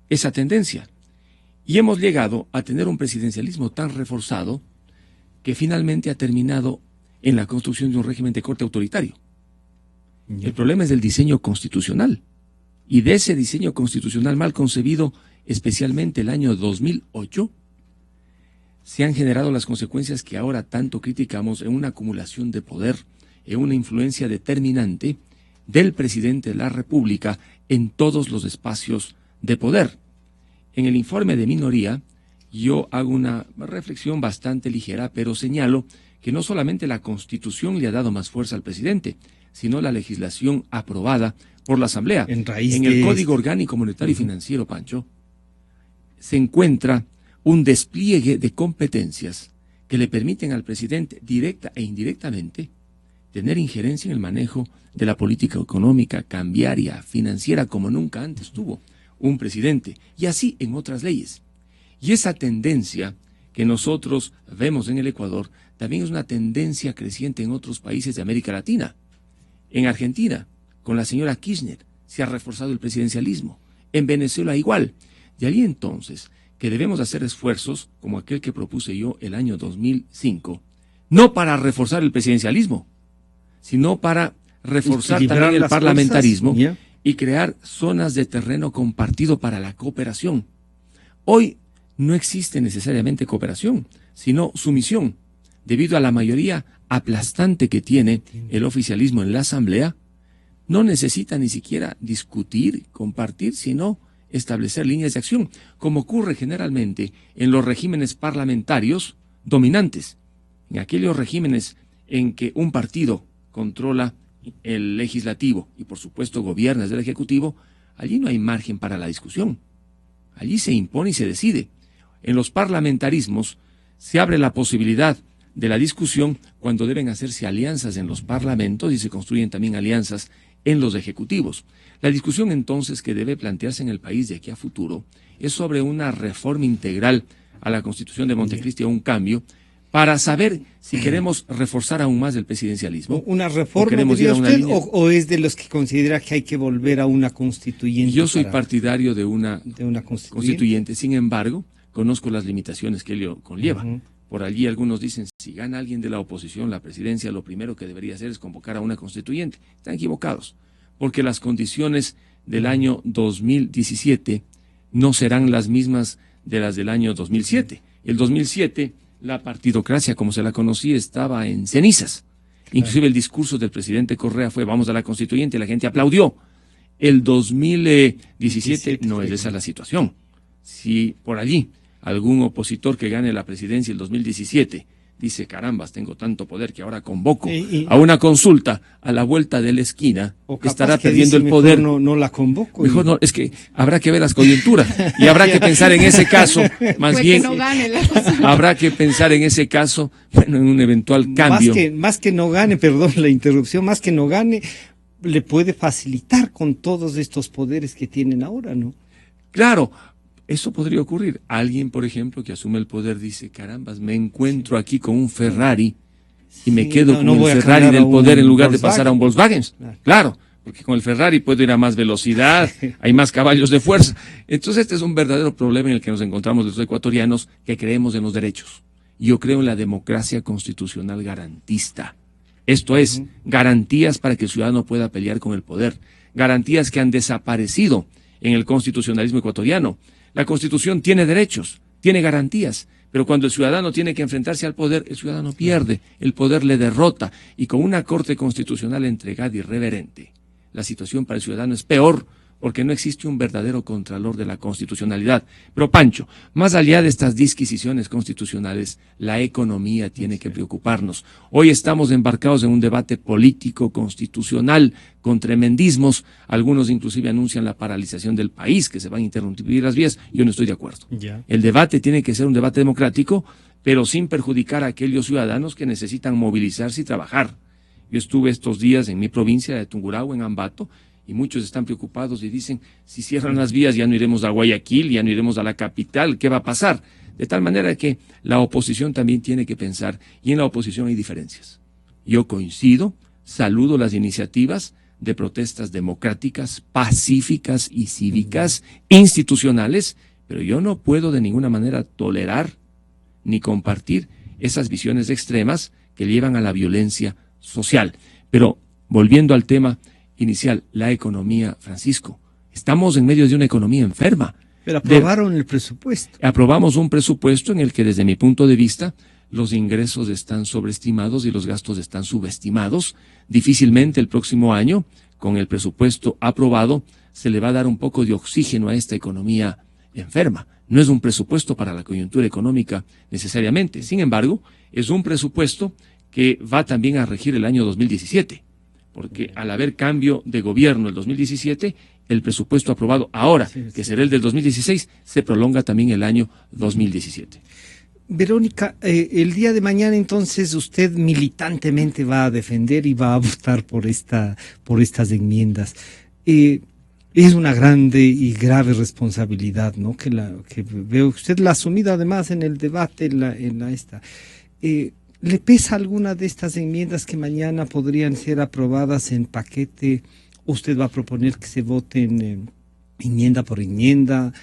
S3: esa tendencia y hemos llegado a tener un presidencialismo tan reforzado que finalmente ha terminado en la construcción de un régimen de corte autoritario. El problema es del diseño constitucional y de ese diseño constitucional mal concebido, especialmente el año 2008, se han generado las consecuencias que ahora tanto criticamos en una acumulación de poder, en una influencia determinante del presidente de la República en todos los espacios de poder. En el informe de minoría, yo hago una reflexión bastante ligera, pero señalo que no solamente la Constitución le ha dado más fuerza al presidente, sino la legislación aprobada por la Asamblea. En el Código Orgánico Monetario y Financiero, Pancho, se encuentra un despliegue de competencias que le permiten al presidente, directa e indirectamente, tener injerencia en el manejo de la política económica, cambiaria, financiera, como nunca antes tuvo un presidente, y así en otras leyes. Y esa tendencia que nosotros vemos en el Ecuador también es una tendencia creciente en otros países de América Latina. En Argentina, con la señora Kirchner, se ha reforzado el presidencialismo. En Venezuela igual. De ahí entonces que debemos hacer esfuerzos, como aquel que propuse yo el año 2005, no para reforzar el presidencialismo, sino para reforzar también el parlamentarismo y crear zonas de terreno compartido para la cooperación. Hoy no existe necesariamente cooperación, sino sumisión, debido a la mayoría aplastante que tiene el oficialismo en la Asamblea. No necesita ni siquiera discutir, compartir, sino establecer líneas de acción, como ocurre generalmente en los regímenes parlamentarios dominantes, en aquellos regímenes en que un partido controla el legislativo y por supuesto gobierna desde el ejecutivo. Allí no hay margen para la discusión, allí se impone y se decide. En los parlamentarismos se abre la posibilidad de la discusión cuando deben hacerse alianzas en los parlamentos y se construyen también alianzas en los ejecutivos. La discusión entonces que debe plantearse en el país de aquí a futuro es sobre una reforma integral a la Constitución de Montecristi, o un cambio, para saber si queremos reforzar aún más el presidencialismo.
S1: ¿Una reforma, diría usted, o es de los que considera que hay que volver a una constituyente?
S3: Yo soy partidario de una constituyente. Sin embargo, conozco las limitaciones que ello conlleva. Por allí algunos dicen, si gana alguien de la oposición la presidencia, lo primero que debería hacer es convocar a una constituyente. Están equivocados, porque las condiciones del año 2017 no serán las mismas de las del año 2007. El 2007, la partidocracia, como se la conocía, estaba en cenizas. Inclusive el discurso del presidente Correa fue, vamos a la constituyente, y la gente aplaudió. El 2017 no es esa la situación. Si por allí algún opositor que gane la presidencia el 2017 dice, carambas, tengo tanto poder que ahora convoco a una consulta a la vuelta de la esquina, estará perdiendo el poder.
S1: No la convoco.
S3: Mejor no, es que habrá que ver las coyunturas y habrá que pensar en ese caso, más bien, habrá que pensar en ese caso, bueno, en un eventual cambio.
S1: Más que no gane, perdón la interrupción, más que no gane, le puede facilitar con todos estos poderes que tienen ahora, ¿no?
S3: Claro. Eso podría ocurrir. Alguien, por ejemplo, que asume el poder dice, carambas, me encuentro aquí con un Ferrari y me quedo con el Ferrari del poder en lugar de pasar a un Volkswagen. Claro, porque con el Ferrari puedo ir a más velocidad, hay más caballos de fuerza. Entonces este es un verdadero problema en el que nos encontramos los ecuatorianos que creemos en los derechos. Yo creo en la democracia constitucional garantista. Esto es, garantías para que el ciudadano pueda pelear con el poder. Garantías que han desaparecido en el constitucionalismo ecuatoriano. La Constitución tiene derechos, tiene garantías, pero cuando el ciudadano tiene que enfrentarse al poder, el ciudadano pierde, el poder le derrota, y con una Corte Constitucional entregada y irreverente, la situación para el ciudadano es peor, porque no existe un verdadero contralor de la constitucionalidad. Pero Pancho, más allá de estas disquisiciones constitucionales, la economía tiene que preocuparnos. Hoy estamos embarcados en un debate político, constitucional, con tremendismos. Algunos inclusive anuncian la paralización del país, que se van a interrumpir las vías. Yo no estoy de acuerdo. El debate tiene que ser un debate democrático, pero sin perjudicar a aquellos ciudadanos que necesitan movilizarse y trabajar. Yo estuve estos días en mi provincia de Tungurahua, en Ambato, y muchos están preocupados y dicen, si cierran las vías ya no iremos a Guayaquil, ya no iremos a la capital, ¿qué va a pasar? De tal manera que la oposición también tiene que pensar, y en la oposición hay diferencias. Yo coincido, saludo las iniciativas de protestas democráticas, pacíficas y cívicas, institucionales, pero yo no puedo de ninguna manera tolerar ni compartir esas visiones extremas que llevan a la violencia social. Pero, volviendo al tema inicial, la economía, Francisco, estamos en medio de una economía enferma.
S1: Pero aprobaron el presupuesto.
S3: Aprobamos un presupuesto en el que, desde mi punto de vista, los ingresos están sobreestimados y los gastos están subestimados. Difícilmente el próximo año, con el presupuesto aprobado, se le va a dar un poco de oxígeno a esta economía enferma. No es un presupuesto para la coyuntura económica necesariamente. Sin embargo, es un presupuesto que va también a regir el año 2017. Porque al haber cambio de gobierno el 2017, el presupuesto aprobado ahora, que será el del 2016, se prolonga también el año 2017.
S1: Verónica, el día de mañana entonces usted militantemente va a defender y va a votar por estas enmiendas. Es una grande y grave responsabilidad, ¿no? Que veo usted la ha asumido además en el debate, ¿le pesa alguna de estas enmiendas que mañana podrían ser aprobadas en paquete? ¿Usted va a proponer que se voten enmienda por enmienda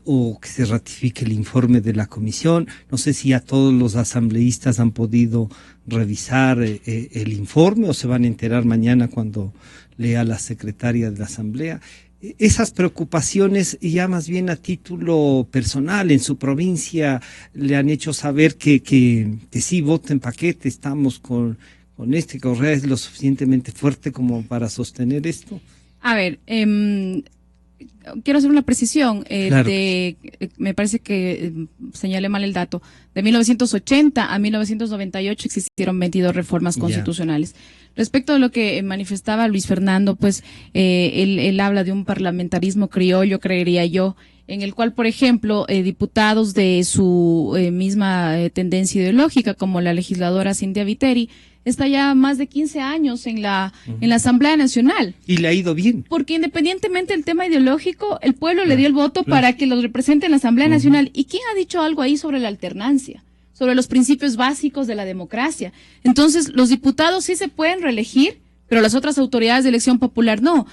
S1: o que se ratifique el informe de la comisión? No sé si ya todos los asambleístas han podido revisar el informe o se van a enterar mañana cuando lea la secretaria de la asamblea. Esas preocupaciones, ya más bien a título personal, en su provincia le han hecho saber que sí voten paquete, estamos con Correa es lo suficientemente fuerte como para sostener esto.
S2: A ver, quiero hacer una precisión.
S1: Claro.
S2: Me parece que señalé mal el dato. De 1980 a 1998 existieron 22 reformas constitucionales. Respecto a lo que manifestaba Luis Fernando, pues él habla de un parlamentarismo criollo, creería yo, en el cual, por ejemplo, diputados de su misma tendencia ideológica, como la legisladora Cintia Viteri, está ya más de 15 años en la Asamblea Nacional.
S1: Y le ha ido bien.
S2: Porque independientemente del tema ideológico, el pueblo le dio el voto para que los represente en la Asamblea Nacional. ¿Y quién ha dicho algo ahí sobre la alternancia? Sobre los principios básicos de la democracia. Entonces, los diputados sí se pueden reelegir, pero las otras autoridades de elección popular no.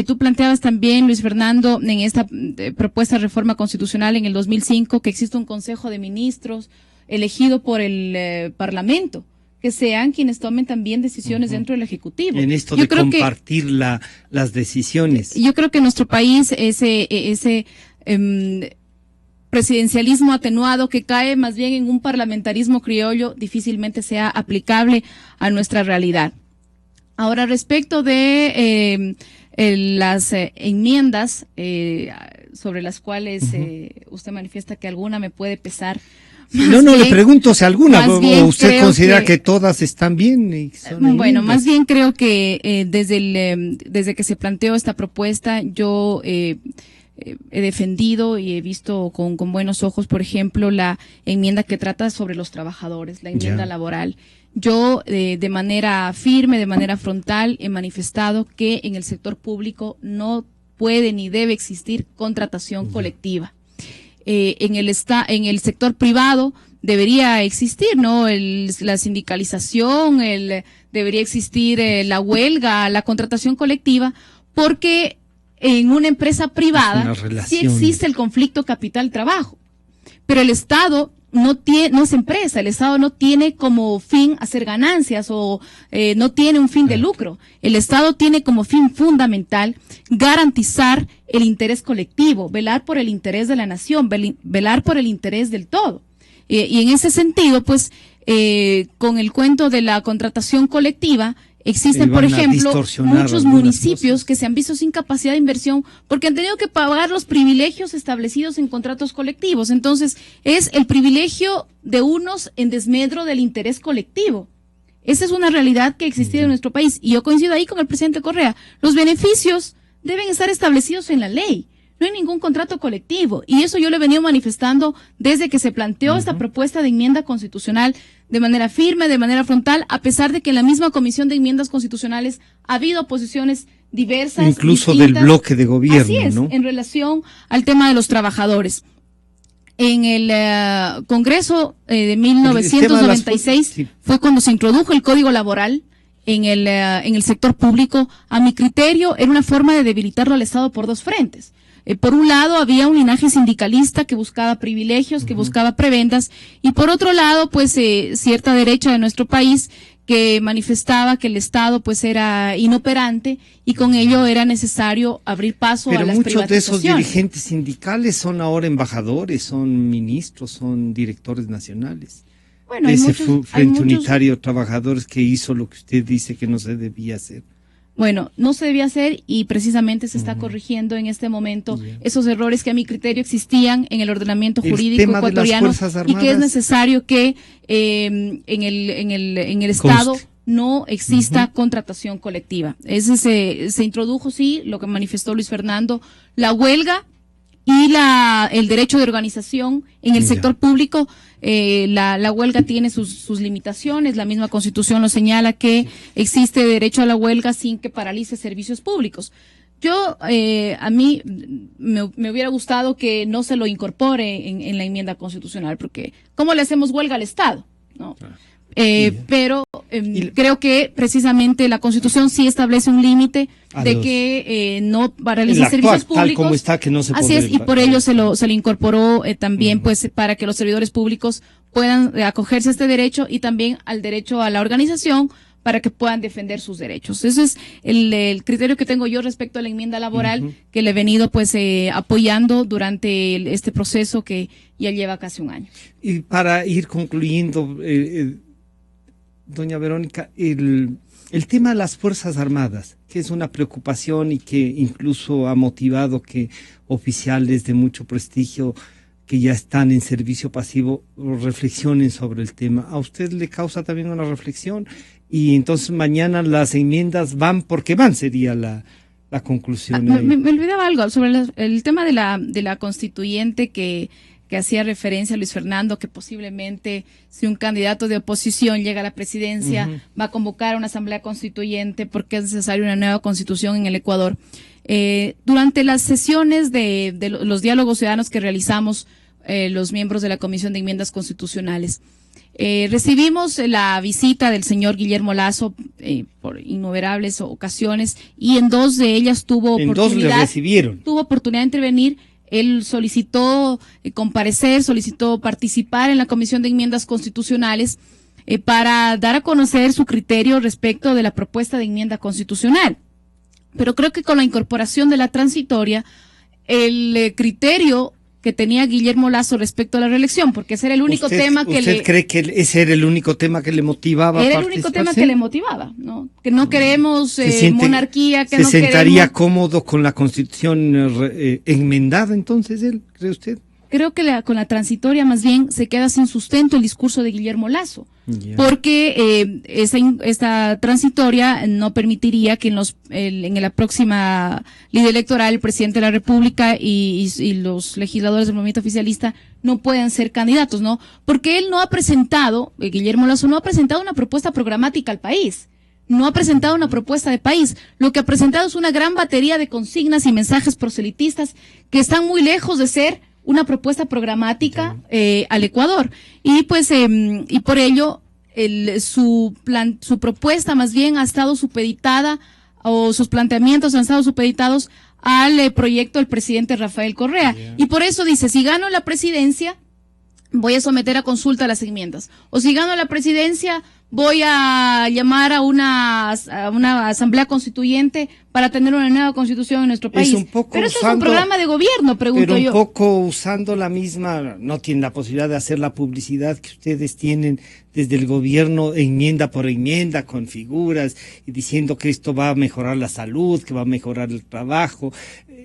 S2: Tú planteabas también, Luis Fernando, en esta propuesta de reforma constitucional en el 2005, que existe un Consejo de Ministros elegido por el Parlamento, que sean quienes tomen también decisiones dentro del Ejecutivo.
S1: En esto de compartir las decisiones.
S2: Yo creo que en nuestro país ese presidencialismo atenuado que cae más bien en un parlamentarismo criollo difícilmente sea aplicable a nuestra realidad. Ahora, respecto de las enmiendas sobre las cuales usted manifiesta que alguna me puede pesar.
S1: Le pregunto si alguna, o usted considera que todas están bien. Y son
S2: bueno, más bien creo que desde que se planteó esta propuesta, yo he defendido y he visto con buenos ojos, por ejemplo, la enmienda que trata sobre los trabajadores, la enmienda laboral. Yo, de manera firme, de manera frontal, he manifestado que en el sector público no puede ni debe existir contratación colectiva. En el sector privado debería existir, ¿no? La sindicalización, debería existir la huelga, la contratación colectiva, porque en una empresa privada sí existe el conflicto capital-trabajo, pero el Estado no es empresa, el Estado no tiene como fin hacer ganancias o no tiene un fin de lucro. El Estado tiene como fin fundamental garantizar el interés colectivo, velar por el interés de la nación, velar por el interés del todo. Y en ese sentido, pues, con el cuento de la contratación colectiva, Existen, por
S1: van a
S2: ejemplo,
S1: distorsionar
S2: muchos
S1: algunas
S2: municipios
S1: cosas.
S2: que se han visto sin capacidad de inversión porque han tenido que pagar los privilegios establecidos en contratos colectivos. Entonces, es el privilegio de unos en desmedro del interés colectivo. Esa es una realidad que existe en nuestro país. Y yo coincido ahí con el presidente Correa. Los beneficios deben estar establecidos en la ley. No hay ningún contrato colectivo. Y eso yo lo he venido manifestando desde que se planteó esta propuesta de enmienda constitucional de manera firme, de manera frontal, a pesar de que en la misma Comisión de Enmiendas Constitucionales ha habido posiciones diversas.
S1: Incluso
S2: distintas.
S1: del bloque de gobierno,
S2: Así es,
S1: ¿no?
S2: en relación al tema de los trabajadores. En el Congreso de 1996
S1: sí.
S2: fue cuando se introdujo el Código Laboral en el sector público. A mi criterio, era una forma de debilitarlo al Estado por dos frentes. Por un lado, había un linaje sindicalista que buscaba privilegios, que buscaba prebendas, y por otro lado, pues cierta derecha de nuestro país que manifestaba que el Estado pues era inoperante y con ello era necesario abrir paso
S1: Pero
S2: a las
S1: muchos de esos
S2: privatizaciones.
S1: dirigentes sindicales son ahora embajadores, son ministros, son directores nacionales.
S2: Bueno, hay
S1: Ese
S2: muchos,
S1: Frente Unitario de Trabajadores que hizo lo que usted dice que no se debía hacer.
S2: Bueno, no se debía hacer y precisamente se está corrigiendo en este momento esos errores que a mi criterio existían en el ordenamiento
S1: El
S2: jurídico
S1: tema de las
S2: ecuatoriano
S1: Fuerzas
S2: y que es
S1: Armadas.
S2: necesario que en el Estado
S1: Conste.
S2: no exista contratación colectiva. Ese se introdujo, sí, lo que manifestó Luis Fernando, la huelga y el derecho de organización en el
S1: Ya.
S2: sector público. La huelga tiene sus limitaciones, la misma Constitución lo señala que existe derecho a la huelga sin que paralice servicios públicos. Yo, a mí me hubiera gustado que no se lo incorpore en la enmienda constitucional, porque ¿cómo le hacemos huelga al Estado? ¿No? Pero creo que precisamente la Constitución sí establece un límite de que no paralice
S1: El
S2: servicios
S1: actual, tal
S2: públicos.
S1: como está, que no se
S2: Así
S1: puede
S2: es, y por ello se le incorporó también, pues, para que los servidores públicos puedan acogerse a este derecho y también al derecho a la organización para que puedan defender sus derechos. Ese es el criterio que tengo yo respecto a la enmienda laboral que le he venido, pues, apoyando durante este proceso que ya lleva casi un año.
S1: Y para ir concluyendo, doña Verónica, el tema de las Fuerzas Armadas, que es una preocupación y que incluso ha motivado que oficiales de mucho prestigio que ya están en servicio pasivo reflexionen sobre el tema. ¿A usted le causa también una reflexión? Y entonces mañana las enmiendas van porque van, sería la conclusión.
S2: Me olvidaba algo sobre el tema de la constituyente que hacía referencia a Luis Fernando, que posiblemente si un candidato de oposición llega a la presidencia va a convocar a una asamblea constituyente porque es necesaria una nueva constitución en el Ecuador. Durante las sesiones de los diálogos ciudadanos que realizamos los miembros de la Comisión de Enmiendas Constitucionales, recibimos la visita del señor Guillermo Lasso por innumerables ocasiones y en dos de ellas tuvo oportunidad de intervenir. Él solicitó comparecer, solicitó participar en la Comisión de Enmiendas Constitucionales para dar a conocer su criterio respecto de la propuesta de enmienda constitucional. Pero creo que con la incorporación de la transitoria, el criterio que tenía Guillermo Lasso respecto a la reelección, porque ese era el único tema que
S1: ¿Usted cree que ese era el único tema que le motivaba?
S2: Era el único tema que le motivaba, ¿no? Que no queremos monarquía, que no queremos...
S1: ¿Se sentaría cómodo con la Constitución enmendada entonces él, cree usted?
S2: Creo que con la transitoria más bien se queda sin sustento el discurso de Guillermo Lasso, porque esta transitoria no permitiría que en la próxima ley electoral el presidente de la República y los legisladores del movimiento oficialista no puedan ser candidatos, ¿no? Porque él no ha presentado, Guillermo Lasso no ha presentado una propuesta programática al país. No ha presentado una propuesta de país. Lo que ha presentado es una gran batería de consignas y mensajes proselitistas que están muy lejos de ser una propuesta programática al Ecuador. Y pues, y por ello, su propuesta más bien ha estado supeditada, o sus planteamientos han estado supeditados al proyecto del presidente Rafael Correa. Y por eso dice, si gano la presidencia, voy a someter a consulta las enmiendas. O si gano la presidencia, voy a llamar a una asamblea constituyente para tener una nueva constitución en nuestro país. Pero eso es un programa de gobierno, pregunto yo.
S1: Pero un poco usando la misma, no tienen la posibilidad de hacer la publicidad que ustedes tienen desde el gobierno, enmienda por enmienda, con figuras, y diciendo que esto va a mejorar la salud, que va a mejorar el trabajo.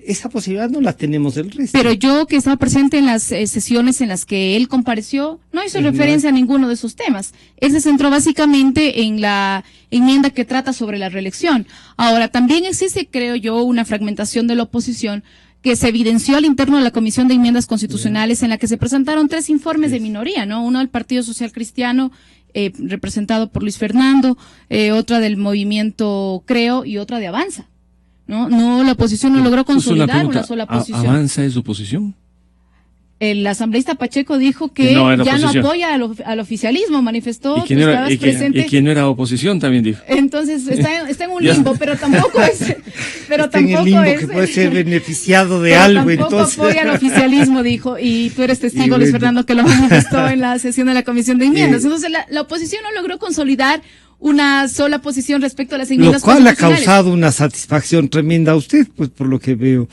S1: Esa posibilidad no la tenemos del resto.
S2: Pero yo, que estaba presente en las sesiones en las que él compareció, no hizo referencia a ninguno de esos temas. Él se centró básicamente en la enmienda que trata sobre la reelección. Ahora, también existe, creo yo, una fragmentación de la oposición que se evidenció al interno de la Comisión de Enmiendas Constitucionales, en la que se presentaron 3 informes de minoría, ¿no? Uno del Partido Social Cristiano, representado por Luis Fernando, otra del Movimiento Creo y otra de Avanza. No, la oposición no logró consolidar una sola posición.
S3: ¿Avanza es oposición?
S2: El asambleísta Pacheco dijo que ya no apoya al oficialismo, manifestó.
S3: ¿Y quién no era oposición también dijo?
S2: Entonces está en un limbo, pero tampoco es... Pero
S1: está tampoco en el limbo que puede ser beneficiado de algo, entonces.
S2: Tampoco apoya al oficialismo, dijo, y tú eres testigo, Luis Fernando, que lo manifestó en la sesión de la Comisión de Enmiendas. Entonces la oposición no logró consolidar una sola posición respecto a las enmiendas constitucionales.
S1: Lo cual ha causado una satisfacción tremenda a usted, pues por lo que veo.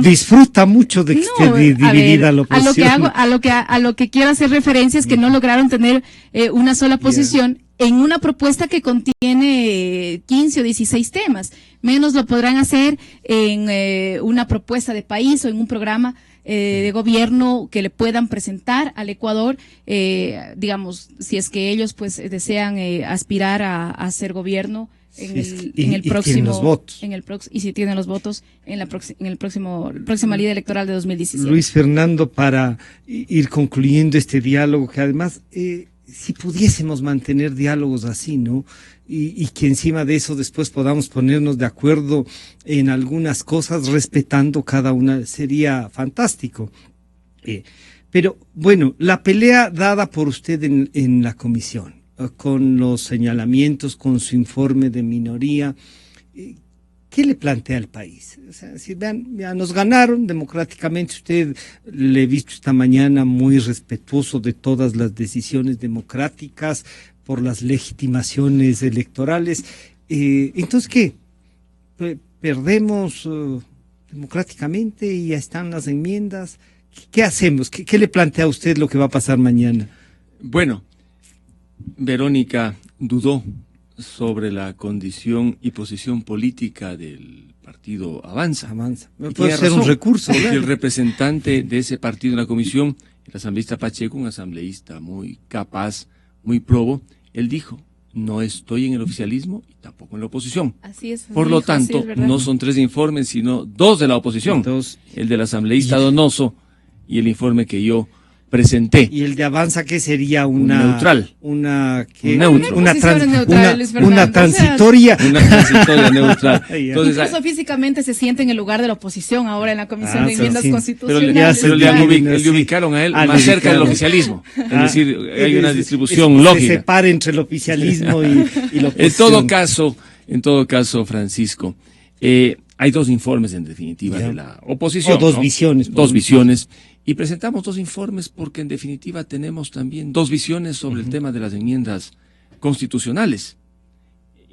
S1: Disfruta mucho de que esté dividida la oposición.
S2: A lo que quiero hacer referencia es que no lograron tener una sola posición en una propuesta que contiene 15 o 16 temas. Menos lo podrán hacer en una propuesta de país o en un programa de gobierno que le puedan presentar al Ecuador, digamos, si es que ellos pues desean aspirar a ser gobierno en el próximo, y si tienen los votos en la próxima ley electoral de 2017.
S1: Luis Fernando, para ir concluyendo este diálogo, que además si pudiésemos mantener diálogos así, ¿no? Y que encima de eso después podamos ponernos de acuerdo en algunas cosas, respetando cada una, sería fantástico. Pero bueno, la pelea dada por usted en la comisión, con los señalamientos, con su informe de minoría, ¿qué le plantea al país? O sea, si vean, ya nos ganaron democráticamente. Usted, le he visto esta mañana muy respetuoso de todas las decisiones democráticas por las legitimaciones electorales. Entonces, ¿qué? ¿Perdemos democráticamente y ya están las enmiendas? ¿Qué hacemos? ¿Qué le plantea a usted lo que va a pasar mañana?
S3: Bueno, Verónica dudó sobre la condición y posición política del partido Avanza.
S1: Puede ser un recurso.
S3: Porque el representante de ese partido en la comisión, el asambleísta Pacheco, un asambleísta muy capaz, muy probo, él dijo: no estoy en el oficialismo y tampoco en la oposición.
S2: Así es.
S3: Por lo tanto, no son 3 informes, sino 2 de la oposición. El del asambleísta Donoso y el informe que yo presenté.
S1: ¿Y el de Avanza qué sería?
S3: Neutral.
S1: Una
S3: transitoria. Una transitoria neutral.
S2: Entonces, incluso físicamente se siente en el lugar de la oposición ahora en la Comisión de Enmiendas Constitucionales.
S3: Pero le ubicaron a él más cerca del oficialismo. Es decir, hay una distribución lógica.
S1: Se separa entre el oficialismo y la oposición.
S3: En todo caso, Francisco, hay 2 informes en definitiva de la oposición.
S1: O 2 visiones.
S3: 2 visiones. Y presentamos 2 informes porque en definitiva tenemos también 2 visiones sobre el tema de las enmiendas constitucionales.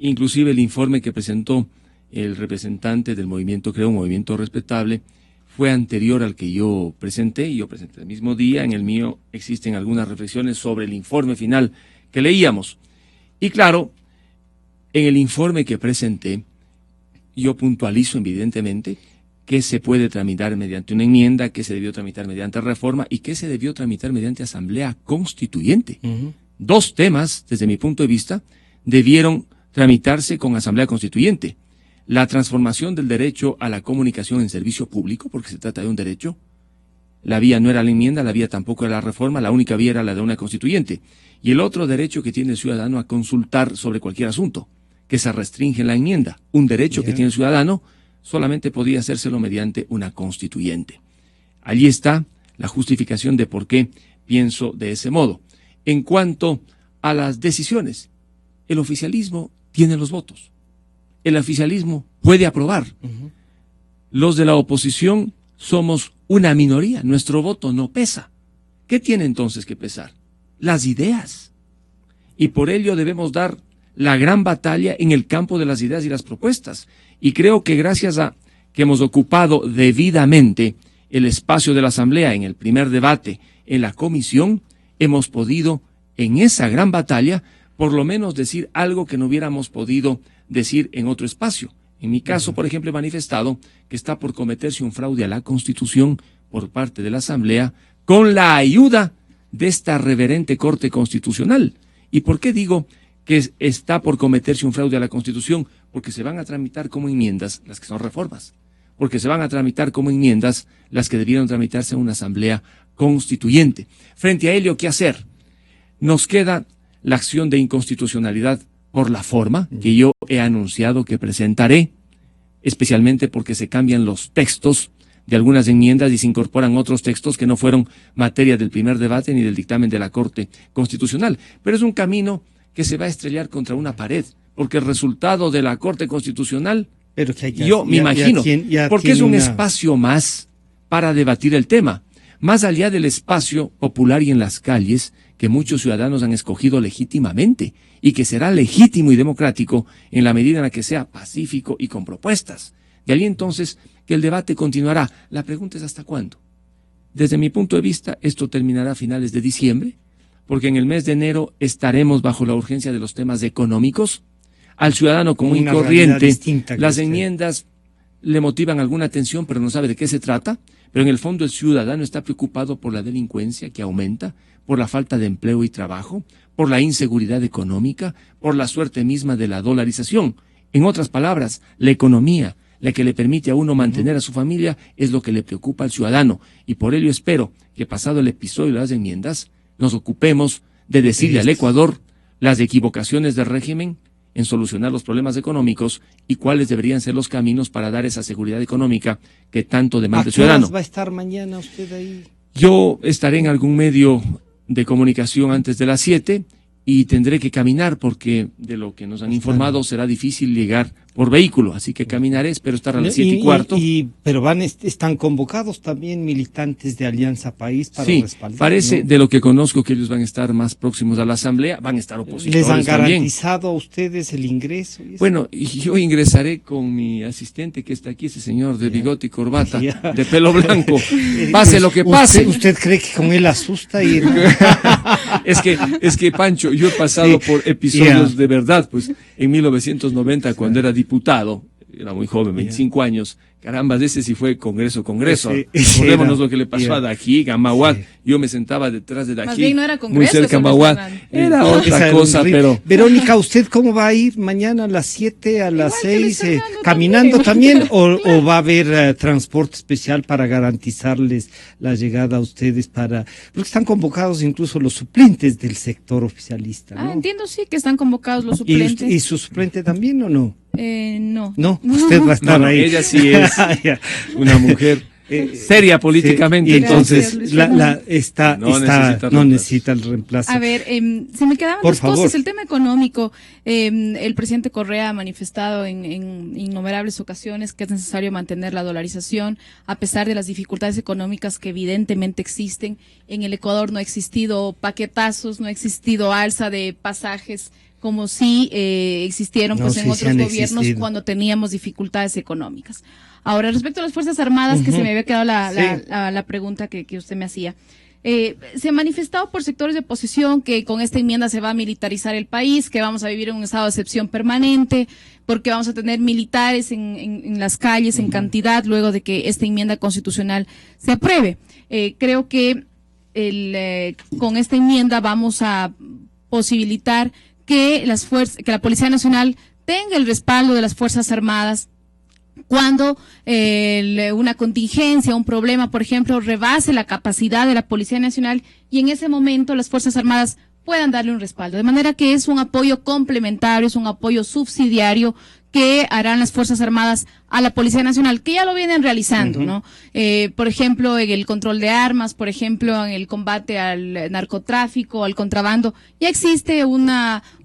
S3: Inclusive el informe que presentó el representante del movimiento Creo, un movimiento respetable, fue anterior al que yo presenté el mismo día. En el mío existen algunas reflexiones sobre el informe final que leíamos. Y claro, en el informe que presenté, yo puntualizo evidentemente que se puede tramitar mediante una enmienda, que se debió tramitar mediante reforma y que se debió tramitar mediante asamblea constituyente. 2 temas, desde mi punto de vista, debieron tramitarse con asamblea constituyente. La transformación del derecho a la comunicación en servicio público, porque se trata de un derecho. La vía no era la enmienda, la vía tampoco era la reforma, la única vía era la de una constituyente. Y el otro derecho que tiene el ciudadano a consultar sobre cualquier asunto, que se restringe en la enmienda. Un derecho que tiene el ciudadano solamente podía hacérselo mediante una constituyente. Allí está la justificación de por qué pienso de ese modo. En cuanto a las decisiones, el oficialismo tiene los votos. El oficialismo puede aprobar. Los de la oposición somos una minoría, nuestro voto no pesa. ¿Qué tiene entonces que pesar? Las ideas. Y por ello debemos dar la gran batalla en el campo de las ideas y las propuestas. Y creo que gracias a que hemos ocupado debidamente el espacio de la Asamblea en el primer debate en la comisión, hemos podido en esa gran batalla por lo menos decir algo que no hubiéramos podido decir en otro espacio. En mi caso, por ejemplo, he manifestado que está por cometerse un fraude a la Constitución por parte de la Asamblea con la ayuda de esta reverente Corte Constitucional. ¿Y por qué digo que está por cometerse un fraude a la Constitución? Porque se van a tramitar como enmiendas las que son reformas, porque se van a tramitar como enmiendas las que debieron tramitarse en una asamblea constituyente. Frente a ello, ¿qué hacer? Nos queda la acción de inconstitucionalidad por la forma, que yo he anunciado que presentaré, especialmente porque se cambian los textos de algunas enmiendas y se incorporan otros textos que no fueron materia del primer debate ni del dictamen de la Corte Constitucional. Pero es un camino que se va a estrellar contra una pared, porque el resultado de la Corte Constitucional,
S1: pero que
S3: yo me imagino, porque es un espacio más para debatir el tema, más allá del espacio popular y en las calles que muchos ciudadanos han escogido legítimamente y que será legítimo y democrático en la medida en la que sea pacífico y con propuestas. De ahí entonces que el debate continuará. La pregunta es ¿hasta cuándo? Desde mi punto de vista, esto terminará a finales de diciembre, porque en el mes de enero estaremos bajo la urgencia de los temas económicos. Al ciudadano común y corriente, las enmiendas le motivan alguna atención, pero no sabe de qué se trata. Pero en el fondo el ciudadano está preocupado por la delincuencia que aumenta, por la falta de empleo y trabajo, por la inseguridad económica, por la suerte misma de la dolarización. En otras palabras, la economía, la que le permite a uno mantener a su familia, es lo que le preocupa al ciudadano. Y por ello espero que pasado el episodio de las enmiendas, nos ocupemos de decirle al Ecuador las equivocaciones del régimen en solucionar los problemas económicos y cuáles deberían ser los caminos para dar esa seguridad económica que tanto demanda el ciudadano.
S1: ¿Va a estar mañana usted ahí?
S3: Yo estaré en algún medio de comunicación antes de las 7 y tendré que caminar porque de lo que nos han informado será difícil llegar por vehículo, así que caminaré, espero estar a las 7:15.
S1: Pero están convocados también militantes de Alianza País para respaldar.
S3: Parece, ¿no? De lo que conozco, que ellos van a estar más próximos a la asamblea, van a estar opositores.
S1: ¿Les han garantizado a ustedes el ingreso?
S3: Bueno, yo ingresaré con mi asistente que está aquí, ese señor de bigote y corbata, de pelo blanco. Pase lo que pase.
S1: ¿Usted cree que con él asusta?
S3: Es que Pancho, yo he pasado por episodios de verdad, pues en 1990 cuando era diputado, era muy joven, 25 años, caramba, ese sí fue Congreso. Acordémonos lo que le pasó a Dají, Gamahuat, yo me sentaba detrás de Dají,
S2: más bien no era Congreso,
S3: muy cerca de Gamahuat, era otra cosa, pero...
S1: Verónica, ¿usted cómo va a ir mañana a las 7, a las 6, caminando también o va a haber transporte especial para garantizarles la llegada a ustedes porque están convocados incluso los suplentes del sector oficialista, ¿no?
S2: Entiendo, sí, que están convocados los suplentes.
S1: ¿Y su suplente también o no?
S2: No.
S1: No, usted va a estar ahí.
S3: Ella sí es una mujer seria políticamente, entonces
S1: no necesita el reemplazo.
S2: A ver, se me quedaban dos cosas. El tema económico, el presidente Correa ha manifestado en innumerables ocasiones que es necesario mantener la dolarización a pesar de las dificultades económicas que evidentemente existen. En el Ecuador no ha existido paquetazos, no ha existido alza de pasajes como sí existieron en otros gobiernos cuando teníamos dificultades económicas. Ahora, respecto a las Fuerzas Armadas, que se me había quedado la pregunta que usted me hacía. Se ha manifestado por sectores de oposición que con esta enmienda se va a militarizar el país, que vamos a vivir en un estado de excepción permanente, porque vamos a tener militares en las calles en cantidad luego de que esta enmienda constitucional se apruebe. Creo que con esta enmienda vamos a posibilitar que la Policía Nacional tenga el respaldo de las Fuerzas Armadas cuando una contingencia, un problema, por ejemplo, rebase la capacidad de la Policía Nacional y en ese momento las Fuerzas Armadas puedan darle un respaldo. De manera que es un apoyo complementario, es un apoyo subsidiario que harán las Fuerzas Armadas a la Policía Nacional, que ya lo vienen realizando, ¿no? Por ejemplo, en el control de armas, por ejemplo, en el combate al narcotráfico, al contrabando, ya existe un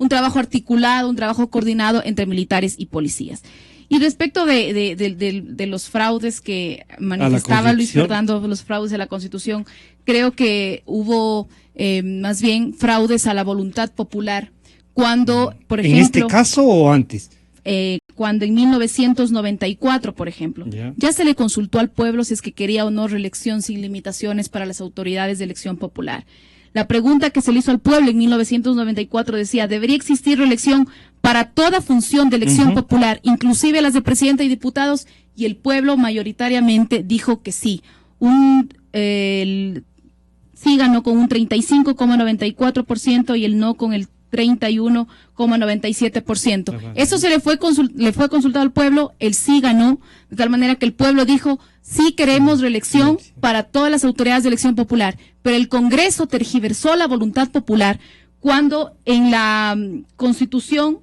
S2: trabajo articulado, un trabajo coordinado entre militares y policías. Y respecto de los fraudes que manifestaba Luis Fernando, los fraudes a la Constitución, creo que hubo más bien fraudes a la voluntad popular cuando, por ejemplo...
S1: ¿En este caso o antes?
S2: Cuando en 1994, por ejemplo, ya se le consultó al pueblo si es que quería o no reelección sin limitaciones para las autoridades de elección popular. La pregunta que se le hizo al pueblo en 1994 decía, ¿debería existir reelección para toda función de elección popular, inclusive las de presidente y diputados? Y el pueblo mayoritariamente dijo que sí. Sí ganó con un 35,94% y el no con el 31,97%. Eso le fue consultado al pueblo, el sí ganó, de tal manera que el pueblo dijo, sí queremos reelección para todas las autoridades de elección popular, pero el Congreso tergiversó la voluntad popular cuando en la Constitución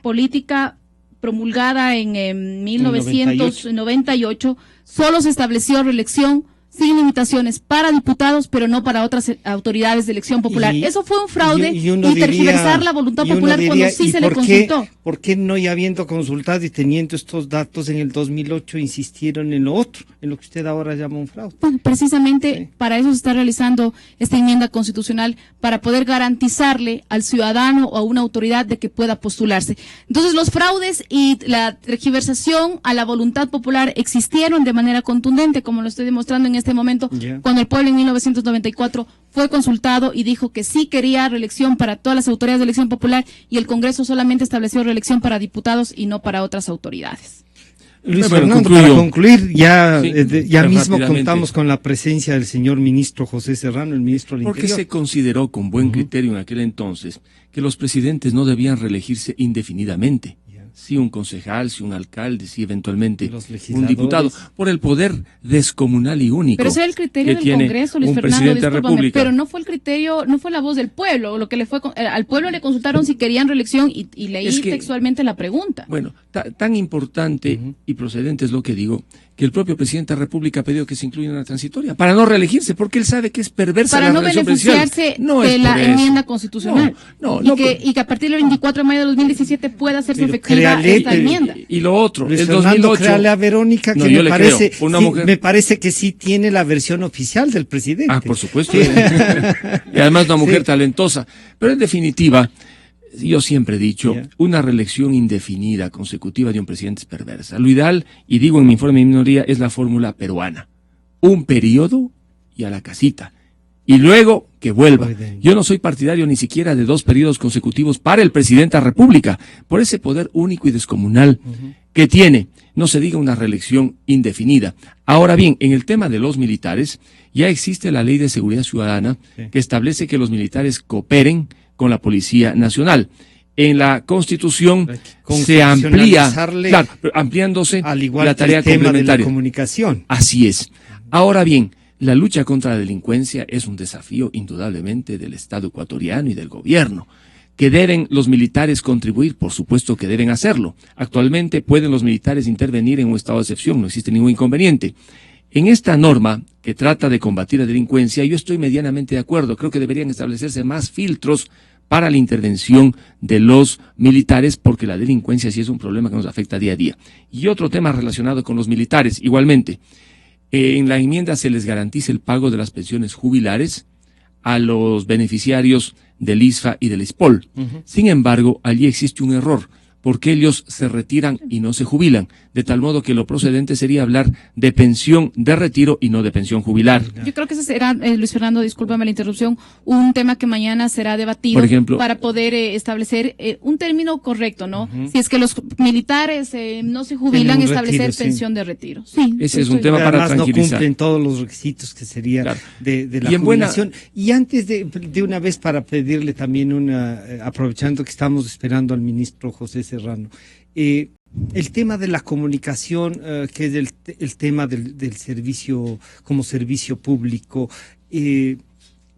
S2: política promulgada en 1998 solo se estableció reelección sin limitaciones para diputados, pero no para otras autoridades de elección popular. Eso fue un fraude y tergiversar la voluntad popular cuando sí se le consultó.
S1: ¿Por qué no, y habiendo consultado y teniendo estos datos en el 2008, insistieron en lo otro, en lo que usted ahora llama un fraude?
S2: Bueno, precisamente para eso se está realizando esta enmienda constitucional, para poder garantizarle al ciudadano o a una autoridad de que pueda postularse. Entonces, los fraudes y la tergiversación a la voluntad popular existieron de manera contundente, como lo estoy demostrando en este momento, cuando el pueblo en 1994 fue consultado y dijo que sí quería reelección para todas las autoridades de elección popular y el Congreso solamente estableció reelección para diputados y no para otras autoridades.
S1: Luis Fernando, para concluir, ya mismo contamos con la presencia del señor ministro José Serrano, el ministro del Interior.
S3: Porque se consideró con buen criterio en aquel entonces que los presidentes no debían reelegirse indefinidamente. Si un concejal, si un alcalde, si eventualmente un diputado, por el poder descomunal y único.
S2: Pero ese era el criterio del Congreso, Luis Fernando, discúlpame, pero no fue el criterio, no fue la voz del pueblo. Lo que le fue al pueblo le consultaron si querían reelección y leí textualmente la pregunta.
S3: Bueno, tan importante y procedente es lo que digo, que el propio presidente de la República pidió que se incluya una transitoria para no reelegirse, porque él sabe que es perversa
S2: para
S3: la
S2: no beneficiarse de la enmienda constitucional y que a partir del 24 de mayo de 2017 pueda hacerse efectiva esta enmienda.
S3: Y lo otro,
S1: Luis
S3: el
S1: Fernando,
S3: 2008,
S1: créale a Verónica que me parece que sí tiene la versión oficial del presidente.
S3: Ah, por supuesto. Y además una mujer talentosa. Pero en definitiva, yo siempre he dicho, una reelección indefinida consecutiva de un presidente es perversa. Lo ideal, y digo en mi informe de minoría, es la fórmula peruana. Un periodo y a la casita. Y luego que vuelva. Yo no soy partidario ni siquiera de 2 periodos consecutivos para el presidente de la República, por ese poder único y descomunal que tiene. No se diga una reelección indefinida. Ahora bien, en el tema de los militares, ya existe la Ley de Seguridad Ciudadana que establece que los militares cooperen con la Policía Nacional. En la Constitución se amplía, ampliándose
S1: al igual
S3: la tarea
S1: que el tema
S3: complementaria
S1: de la comunicación.
S3: Así es. Ahora bien, la lucha contra la delincuencia es un desafío indudablemente del Estado ecuatoriano y del gobierno. ¿Que deben los militares contribuir? Por supuesto que deben hacerlo. Actualmente pueden los militares intervenir en un estado de excepción, no existe ningún inconveniente. En esta norma que trata de combatir la delincuencia, yo estoy medianamente de acuerdo. Creo que deberían establecerse más filtros para la intervención de los militares, porque la delincuencia sí es un problema que nos afecta día a día. Y otro tema relacionado con los militares, igualmente. En la enmienda se les garantiza el pago de las pensiones jubilares a los beneficiarios del ISFA y del ISPOL. Sin embargo, allí existe un error, porque ellos se retiran y no se jubilan, de tal modo que lo procedente sería hablar de pensión de retiro y no de pensión jubilar.
S2: Yo creo que ese será, Luis Fernando, discúlpame la interrupción, un tema que mañana será debatido, por
S3: ejemplo,
S2: para poder establecer un término correcto, ¿no? Si es que los militares no se jubilan, establecer pensión de retiro. Sí,
S3: ese es un tema para tranquilizar.
S1: No cumplen todos los requisitos que sería de la jubilación. Y antes de una vez, para pedirle también aprovechando que estamos esperando al ministro José Serrano, el tema de la comunicación, que es el tema del servicio como servicio público,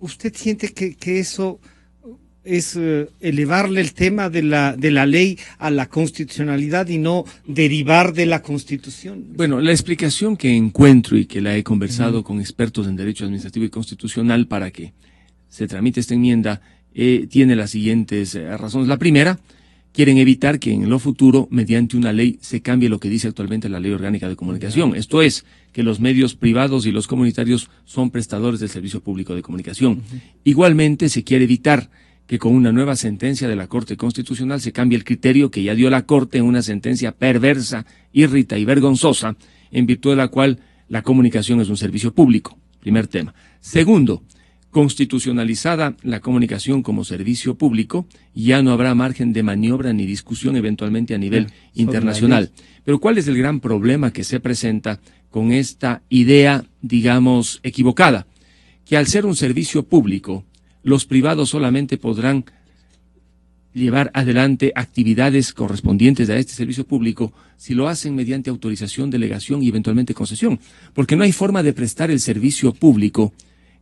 S1: ¿usted siente que eso es elevarle el tema de la ley a la constitucionalidad y no derivar de la Constitución?
S3: Bueno, la explicación que encuentro y que la he conversado con expertos en derecho administrativo y constitucional para que se tramite esta enmienda tiene las siguientes razones. La primera, quieren evitar que en lo futuro, mediante una ley, se cambie lo que dice actualmente la Ley Orgánica de Comunicación. Esto es, que los medios privados y los comunitarios son prestadores del servicio público de comunicación. Igualmente, se quiere evitar que con una nueva sentencia de la Corte Constitucional se cambie el criterio que ya dio la Corte en una sentencia perversa, irrita y vergonzosa, en virtud de la cual la comunicación es un servicio público. Primer tema. Segundo, constitucionalizada la comunicación como servicio público, ya no habrá margen de maniobra ni discusión eventualmente a nivel internacional. Pero ¿cuál es el gran problema que se presenta con esta idea, digamos, equivocada? Que al ser un servicio público, los privados solamente podrán llevar adelante actividades correspondientes a este servicio público si lo hacen mediante autorización, delegación y eventualmente concesión. Porque no hay forma de prestar el servicio público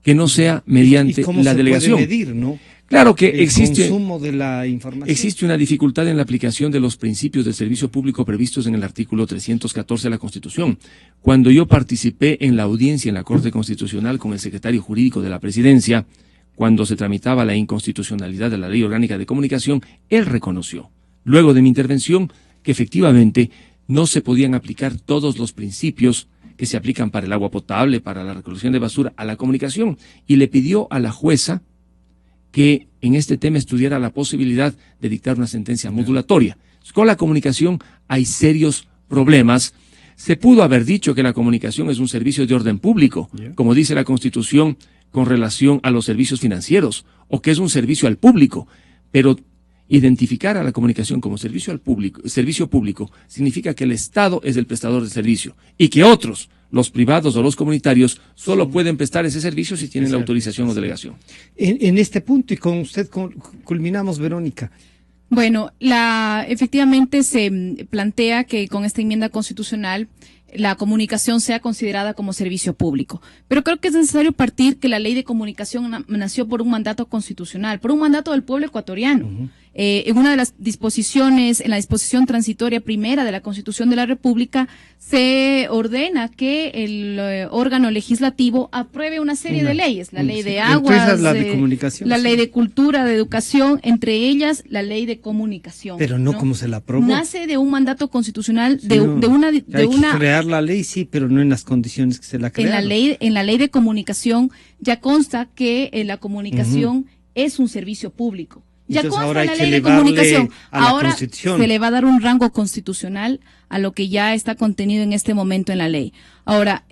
S3: que no sea mediante la delegación.
S1: Puede medir, ¿no?
S3: Claro que
S1: el consumo de la información.
S3: Existe una dificultad en la aplicación de los principios del servicio público previstos en el artículo 314 de la Constitución. Cuando yo participé en la audiencia en la Corte Constitucional con el secretario jurídico de la Presidencia, cuando se tramitaba la inconstitucionalidad de la Ley Orgánica de Comunicación, él reconoció, luego de mi intervención, que efectivamente no se podían aplicar todos los principios que se aplican para el agua potable, para la recolección de basura, a la comunicación, y le pidió a la jueza que en este tema estudiara la posibilidad de dictar una sentencia modulatoria. Con la comunicación hay serios problemas. Se pudo haber dicho que la comunicación es un servicio de orden público, como dice la Constitución con relación a los servicios financieros, o que es un servicio al público, pero identificar a la comunicación como servicio público significa que el Estado es el prestador del servicio y que otros, los privados o los comunitarios, solo pueden prestar ese servicio si tienen la autorización o delegación.
S1: En este punto, y con usted culminamos, Verónica.
S2: Bueno, efectivamente se plantea que con esta enmienda constitucional la comunicación sea considerada como servicio público. Pero creo que es necesario partir que la ley de comunicación nació por un mandato constitucional, por un mandato del pueblo ecuatoriano. En una de las disposiciones, en la disposición transitoria primera de la Constitución de la República, se ordena que el órgano legislativo apruebe una serie de leyes, la ley de aguas,
S1: la de comunicación,
S2: la ley de cultura, de educación, entre ellas la ley de comunicación.
S1: Pero no como se la aprobó.
S2: Nace de un mandato constitucional,
S1: Sí,
S2: de una
S1: hay que crear la ley, sí, pero no en las condiciones que se la crearon.
S2: En la ley de comunicación ya consta que la comunicación es un servicio público. Ya
S1: Entonces,
S2: consta
S1: ahora
S2: en la
S1: hay
S2: ley
S1: que
S2: de
S1: elevarle
S2: comunicación.
S1: a la
S2: Ahora
S1: Constitución.
S2: se le va a dar un rango constitucional a lo que ya está contenido en este momento en la ley. Ahora,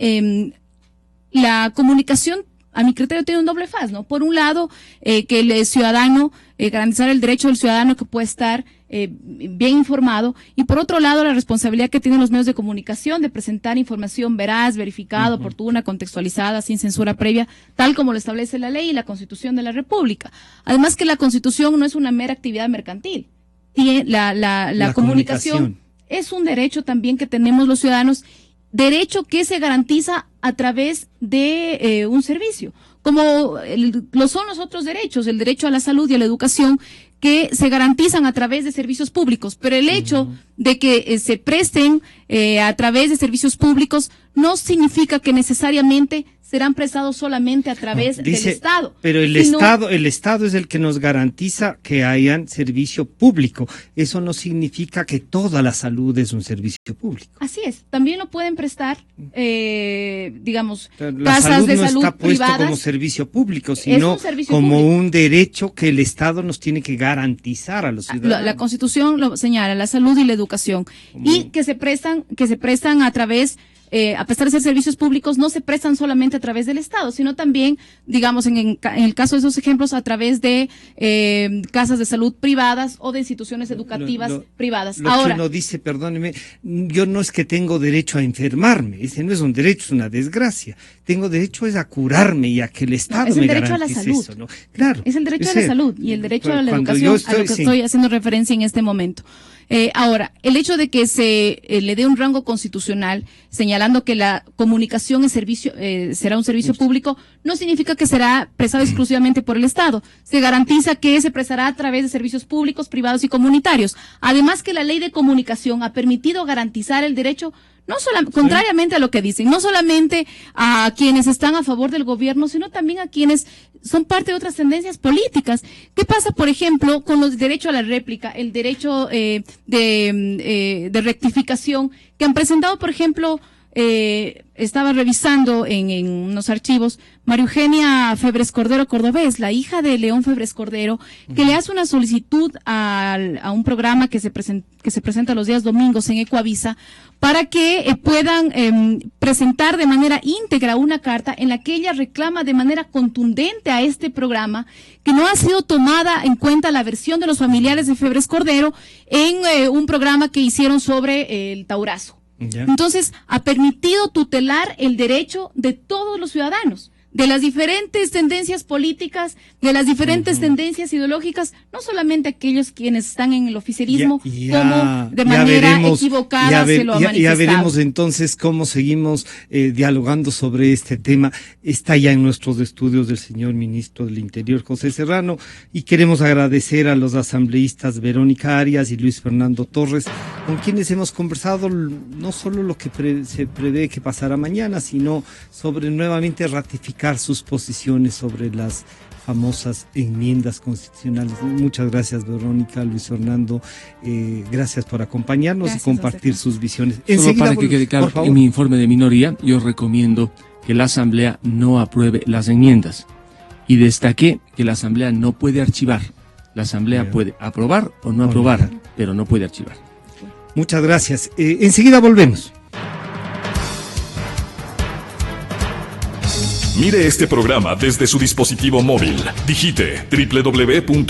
S2: la comunicación, a mi criterio, tiene un doble faz, ¿no? Por un lado, que el ciudadano, garantizar el derecho del ciudadano que puede estar bien informado, y por otro lado, la responsabilidad que tienen los medios de comunicación de presentar información veraz, verificada, oportuna, contextualizada, sin censura previa, tal como lo establece la ley y la Constitución de la República. Además que la Constitución no es una mera actividad mercantil. La comunicación es un derecho también que tenemos los ciudadanos, derecho que se garantiza a través de un servicio, como lo son los otros derechos, el derecho a la salud y a la educación, que se garantizan a través de servicios públicos, pero el hecho de que se presten a través de servicios públicos no significa que necesariamente serán prestados solamente a través del Estado.
S1: Pero el Estado es el que nos garantiza que hayan servicio público. Eso no significa que toda la salud es un servicio público.
S2: Así es. También lo pueden prestar, digamos,
S1: la
S2: casas de
S1: no
S2: salud
S1: está puesto
S2: privadas
S1: como servicio público, sino
S2: un servicio
S1: como
S2: público.
S1: un derecho que el Estado nos tiene que garantizar a los ciudadanos.
S2: La Constitución lo señala, la salud y la educación, y que se prestan a través, a pesar de ser servicios públicos, no se prestan solamente a través del Estado, sino también, digamos, en el caso de esos ejemplos, a través de casas de salud privadas o de instituciones educativas privadas.
S1: Ahora, que uno dice, perdóneme, yo no es que tengo derecho a enfermarme, ese no es un derecho, es una desgracia. Tengo derecho a curarme y a que el Estado me garantice eso, ¿no? Claro.
S2: Es el derecho a la salud y el derecho a la educación, a lo que estoy haciendo referencia en este momento. Ahora, el hecho de que se le dé un rango constitucional señalando que la comunicación es será un servicio público, no significa que será prestado exclusivamente por el Estado. Se garantiza que se prestará a través de servicios públicos, privados y comunitarios. Además que la ley de comunicación ha permitido garantizar el derecho contrariamente a lo que dicen, no solamente a quienes están a favor del gobierno, sino también a quienes son parte de otras tendencias políticas. ¿Qué pasa, por ejemplo, con el derecho a la réplica, el derecho de rectificación que han presentado, por ejemplo, estaba revisando en unos archivos, María Eugenia Febres Cordero Cordobés, la hija de León Febres Cordero, que le hace una solicitud a un programa que se presenta los días domingos en Ecuavisa para que puedan presentar de manera íntegra una carta en la que ella reclama de manera contundente a este programa que no ha sido tomada en cuenta la versión de los familiares de Febres Cordero en un programa que hicieron sobre el taurazo. Ya. Entonces, ha permitido tutelar el derecho de todos los ciudadanos, de las diferentes tendencias políticas, de las diferentes tendencias ideológicas, no solamente aquellos quienes están en el oficialismo, como de manera equivocada se lo ha manifestado.
S1: Ya veremos entonces cómo seguimos dialogando sobre este tema. Está ya en nuestros estudios del señor ministro del Interior, José Serrano, y queremos agradecer a los asambleístas Verónica Arias y Luis Fernando Torres, con quienes hemos conversado no solo lo que se prevé que pasará mañana, sino sobre nuevamente ratificar sus posiciones sobre las famosas enmiendas constitucionales. Muchas gracias, Verónica, Luis Fernando, gracias por acompañarnos y compartir sus visiones.
S3: Solo para que quede claro, en mi informe de minoría, yo recomiendo que la Asamblea no apruebe las enmiendas y destaqué que la Asamblea no puede archivar. La Asamblea puede aprobar o no aprobar, pero no puede archivar.
S1: Muchas gracias. Enseguida volvemos.
S4: Mire este programa desde su dispositivo móvil. Digite www.